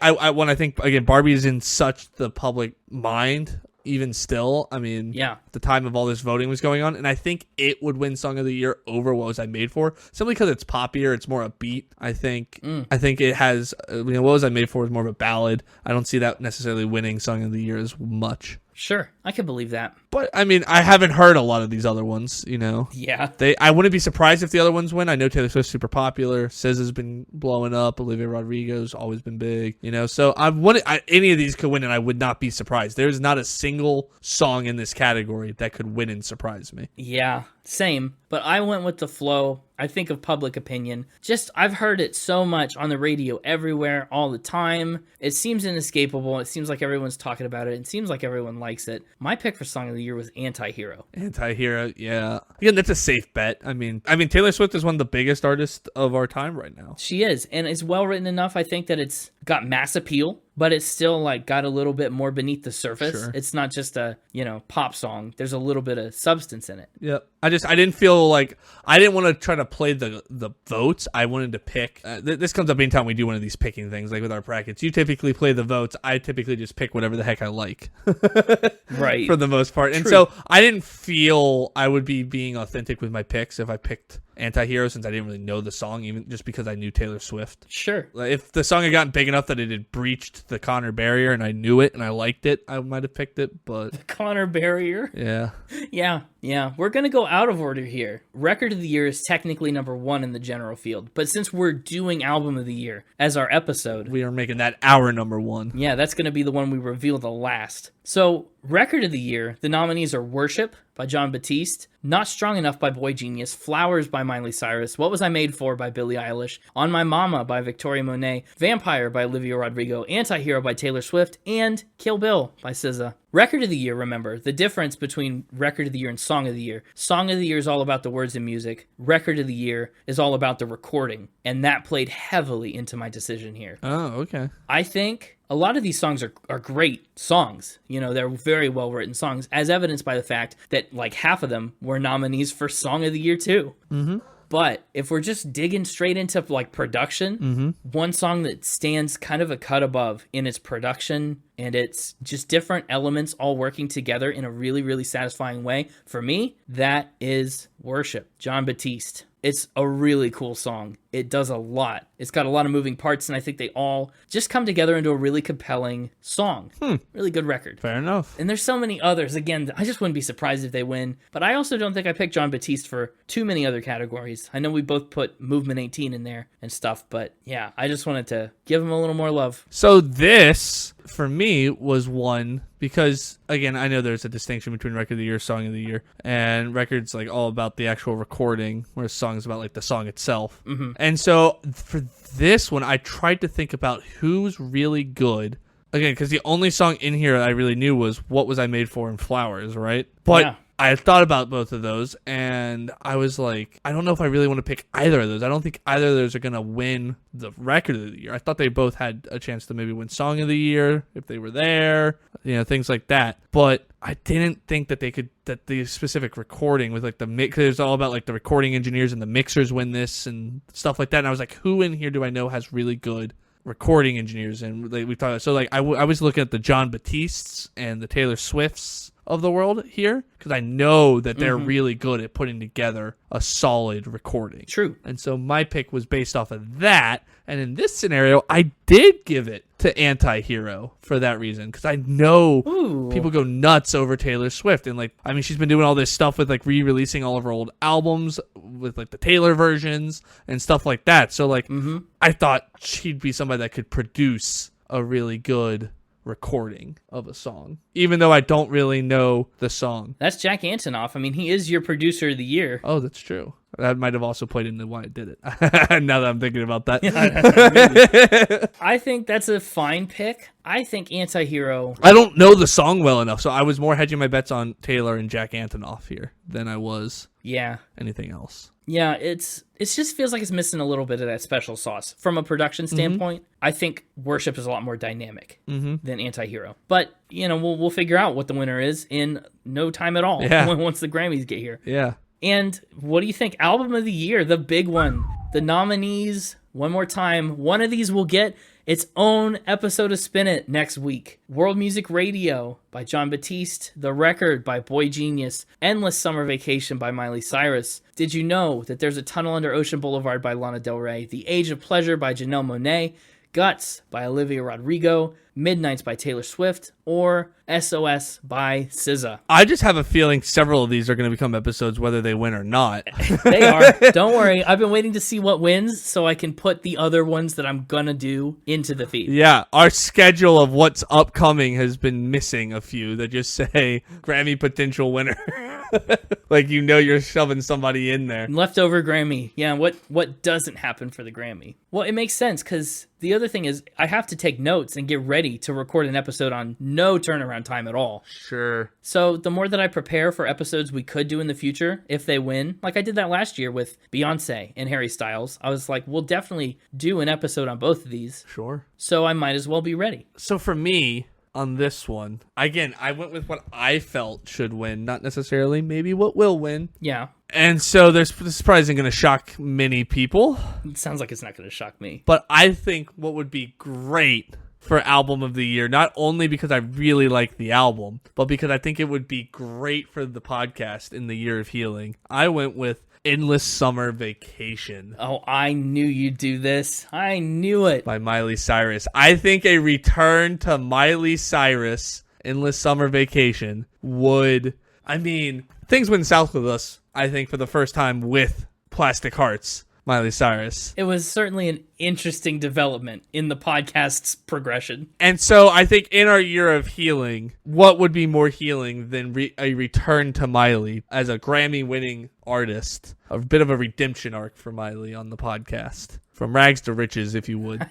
I think again, Barbie is in such the public mind. Even still, I mean, Yeah. at the time of all this voting was going on, and I think it would win Song of the Year over What Was I Made For, simply because it's poppier, it's more upbeat. I think it has, What Was I Made For is more of a ballad. I don't see that necessarily winning Song of the Year as much. Sure, I can believe that. But I mean, I haven't heard a lot of these other ones. Yeah. I wouldn't be surprised if the other ones win. I know Taylor Swift's super popular. SZA's been blowing up. Olivia Rodrigo's always been big. So any of these could win, and I would not be surprised. There's not a single song in this category that could win and surprise me. Yeah, same. But I went with the flow. I think of public opinion. I've heard it so much on the radio everywhere, all the time. It seems inescapable. It seems like everyone's talking about it. It seems like everyone likes it. My pick for Song of the Year was Anti-Hero. Anti-Hero, yeah. Again, that's a safe bet. I mean, Taylor Swift is one of the biggest artists of our time right now. She is, and it's well written enough. I think that it's got mass appeal, but it's still got a little bit more beneath the surface. Sure. It's not just a pop song. There's a little bit of substance in it. Yep. I didn't feel like I didn't want to try to play the votes. I wanted to pick. This comes up anytime we do one of these picking things, like with our brackets. You typically play the votes. I typically just pick whatever the heck I like. Right. For the most part. And True. so I didn't feel I would be being authentic with my picks if I picked Anti-Hero, since I didn't really know the song, even just because I knew Taylor Swift. Sure. If the song had gotten big enough that it had breached the Connor barrier and I knew it and I liked it, I might have picked it, but Connor barrier. yeah. Yeah. We're going to go out of order here. Record of the Year is technically number 1 in the general field, but since we're doing Album of the Year as our episode, We are making that our number one. yeah, that's going to be the one we reveal the last. So, Record of the Year, the nominees are Worship by John Batiste, Not Strong Enough by Boy Genius, Flowers by Miley Cyrus, What Was I Made For by Billie Eilish, On My Mama by Victoria Monet, Vampire by Olivia Rodrigo, Anti-Hero by Taylor Swift, and Kill Bill by SZA. Record of the Year, remember, the difference between Record of the Year and Song of the Year. Song of the Year is all about the words and music. Record of the Year is all about the recording, and that played heavily into my decision here. Oh, okay. I think a lot of these songs are great songs. They're very well written songs, as evidenced by the fact that half of them were nominees for Song of the Year too. Mm-hmm. But if we're just digging straight into production, one song that stands kind of a cut above in its production, and it's just different elements all working together in a really, really satisfying way, for me, that is Worship, John Batiste. It's a really cool song. It does a lot. It's got a lot of moving parts, and I think they all just come together into a really compelling song. Really good record. Fair enough. And there's so many others. Again, I just wouldn't be surprised if they win. But I also don't think I picked Jon Batiste for too many other categories. I know we both put Movement 18 in there and stuff, but yeah, I just wanted to give him a little more love. So this, for me, was one because, again, I know there's a distinction between Record of the Year, Song of the Year, and records like all about the actual recording, whereas songs about like the song itself. Mm-hmm. And so for this one, I tried to think about who's really good. Again, because the only song in here I really knew was What Was I Made For and Flowers, right? But Yeah. I had thought about both of those, and I was like, I don't know if I really want to pick either of those. I don't think either of those are going to win the Record of the Year. I thought they both had a chance to maybe win Song of the Year if they were there, things like that. But I didn't think that they could, that the specific recording with like the mix, it's all about like the recording engineers and the mixers win this and stuff like that. And I was like, who in here do I know has really good recording engineers? And like, we talked, so like I was looking at the Jon Batistes and the Taylor Swifts of the world here, because I know that they're really good at putting together a solid recording. True. And so my pick was based off of that. And in this scenario, I did give it to Anti-Hero for that reason, because I know people go nuts over Taylor Swift. And like, I mean, she's been doing all this stuff with like re-releasing all of her old albums with like the Taylor versions and stuff like that. So like, I thought she'd be somebody that could produce a really good recording of a song, even though I don't really know the song. That's Jack Antonoff. I mean, he is your producer of the year. Oh, that's true. That might have also played into why I did it. Now that I'm thinking about that. I think that's a fine pick. I think Anti-Hero. I don't know the song well enough, so I was more hedging my bets on Taylor and Jack Antonoff here than I was anything else. Yeah, it just feels like it's missing a little bit of that special sauce. From a production standpoint, I think Worship is a lot more dynamic than Anti-Hero. But, we'll figure out what the winner is in no time at all once the Grammys get here. Yeah. And what do you think? Album of the Year, the big one. The nominees, one more time. One of these will get its own episode of Spin It next week. World Music Radio by Jon Batiste. The Record by Boy Genius. Endless Summer Vacation by Miley Cyrus. Did You Know That There's a Tunnel Under Ocean Boulevard by Lana Del Rey. The Age of Pleasure by Janelle Monáe. Guts by Olivia Rodrigo. Midnights by Taylor Swift, or SOS by SZA. I just have a feeling several of these are going to become episodes whether they win or not. They are. Don't worry. I've been waiting to see what wins so I can put the other ones that I'm going to do into the feed. Yeah, our schedule of what's upcoming has been missing a few that just say Grammy potential winner. Like, you're shoving somebody in there. Leftover Grammy. Yeah, what doesn't happen for the Grammy? Well, it makes sense because the other thing is I have to take notes and get ready to record an episode on no turnaround time at all. Sure. So the more that I prepare for episodes we could do in the future, if they win, like I did that last year with Beyonce and Harry Styles, I was like, we'll definitely do an episode on both of these. Sure. So I might as well be ready. So for me, on this one, again, I went with what I felt should win, not necessarily maybe what will win. Yeah. And so this probably isn't going to shock many people. It sounds like it's not going to shock me. But I think what would be great for Album of the Year, not only because I really like the album, but because I think it would be great for the podcast in the Year of Healing, I went with Endless Summer Vacation. Oh, I knew you'd do this. I knew it. By Miley Cyrus. I think a return to Miley Cyrus, Endless Summer Vacation, would... I mean, things went south with us, I think, for the first time with Plastic Hearts, Miley Cyrus. It was certainly an interesting development in the podcast's progression. And so I think in our Year of Healing, what would be more healing than a return to Miley as a Grammy-winning artist? A bit of a redemption arc for Miley on the podcast. From rags to riches, if you would.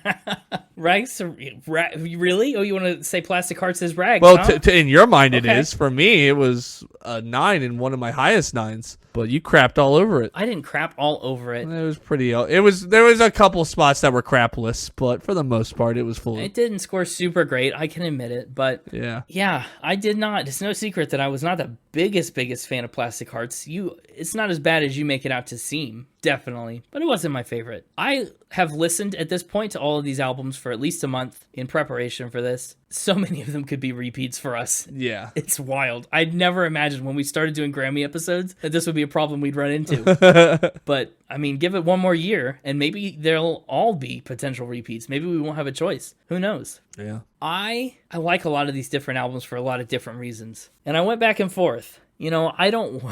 Rags to... really? Oh, you want to say Plastic Hearts is rags, Well, huh? in your mind it is. For me, it was a 9 and one of my highest 9s. But you crapped all over it. I didn't crap all over it. It was pretty... There was a couple spots that were crapless, but for the most part, it was full. It didn't score super great, I can admit it, but yeah, I did not. It's no secret that I was not the biggest fan of Plastic Hearts. It's not as bad as you make it out to seem, definitely, but it wasn't my favorite. I have listened at this point to all of these albums for at least a month in preparation for this. So many of them could be repeats for us. Yeah. It's wild. I'd never imagined imagine when we started doing Grammy episodes that this would be a problem we'd run into. But, I mean, give it one more year, and maybe they'll all be potential repeats. Maybe we won't have a choice. Who knows? Yeah. I like a lot of these different albums for a lot of different reasons. And I went back and forth. You know, I don't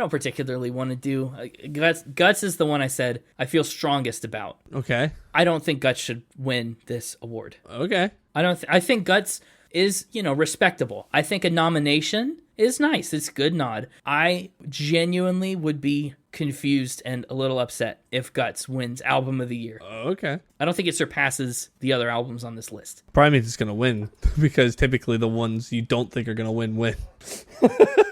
particularly want to do Guts is the one I said I feel strongest about. Okay. I don't think Guts should win this award. Okay. I think Guts is, respectable. I think a nomination is nice. It's a good nod. I genuinely would be confused and a little upset if Guts wins Album of the Year. Okay. I don't think it surpasses the other albums on this list. Probably means it's going to win because typically the ones you don't think are going to win.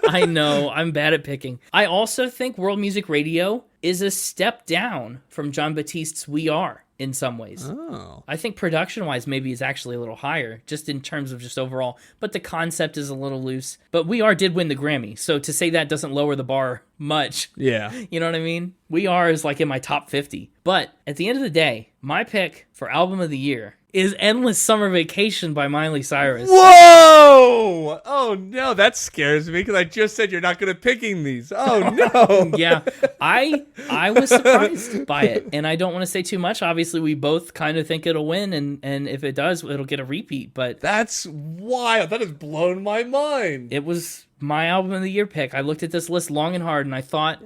I know. I'm bad at picking. I also think World Music Radio is a step down from John Batiste's We Are in some ways. Oh. I think production-wise maybe it's actually a little higher, just in terms of just overall. But the concept is a little loose. But We Are did win the Grammy, so to say that doesn't lower the bar much. Yeah. You know what I mean? We Are is like in my top 50. But at the end of the day, my pick for Album of the Year is Endless Summer Vacation by Miley Cyrus. Whoa! Oh, no, that scares me because I just said you're not good at picking these. Oh, no. Yeah, I was surprised by it, and I don't want to say too much. Obviously, we both kind of think it'll win, and if it does, it'll get a repeat. But that's wild. That has blown my mind. It was my Album of the Year pick. I looked at this list long and hard, and I thought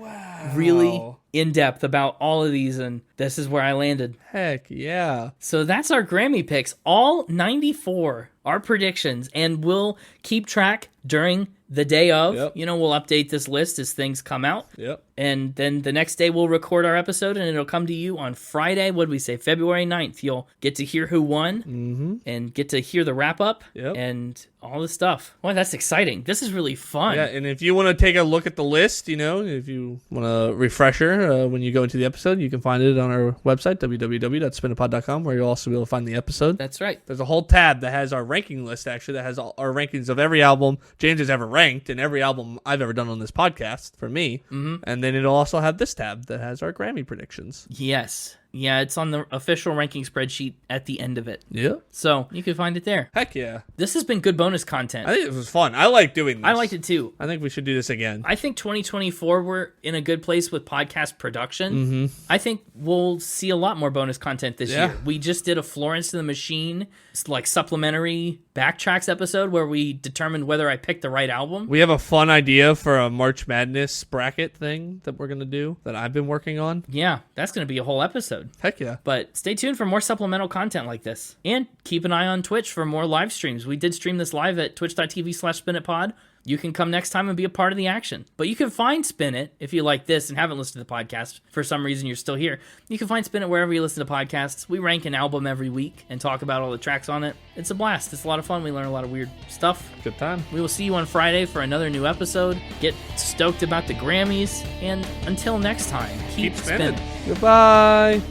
really in depth about all of these, and this is where I landed. Heck yeah. So that's our Grammy picks. All 94 are predictions, and we'll keep track during the day of. Yep. We'll update this list as things come out. Yep. And then the next day we'll record our episode, and it'll come to you on Friday. What did we say? February 9th. You'll get to hear who won and get to hear the wrap-up and all the stuff. Boy, that's exciting. This is really fun. Yeah, and if you want to take a look at the list, if you want a refresher when you go into the episode, you can find it on our website, www.spinapod.com, where you'll also be able to find the episode. That's right. There's a whole tab that has our ranking list, actually, that has all our rankings of every album James has ever ranked and every album I've ever done on this podcast for me. Mm-hmm. And then it'll also have this tab that has our Grammy predictions. Yes. Yeah, it's on the official ranking spreadsheet at the end of it. Yeah. So you can find it there. Heck yeah. This has been good bonus content. I think it was fun. I like doing this. I liked it too. I think we should do this again. I think 2024, we're in a good place with podcast production. Mm-hmm. I think we'll see a lot more bonus content this year. We just did a Florence and the Machine, like supplementary backtracks episode where we determined whether I picked the right album. We have a fun idea for a March Madness bracket thing that we're going to do that I've been working on. Yeah, that's going to be a whole episode. Heck yeah. But stay tuned for more supplemental content like this. And keep an eye on Twitch for more live streams. We did stream this live at twitch.tv/spinitpod. You can come next time and be a part of the action. But you can find Spin It, if you like this and haven't listened to the podcast, for some reason you're still here. You can find Spin It wherever you listen to podcasts. We rank an album every week and talk about all the tracks on it. It's a blast. It's a lot of fun. We learn a lot of weird stuff. Good time. We will see you on Friday for another new episode. Get stoked about the Grammys. And until next time, keep spinning. Goodbye.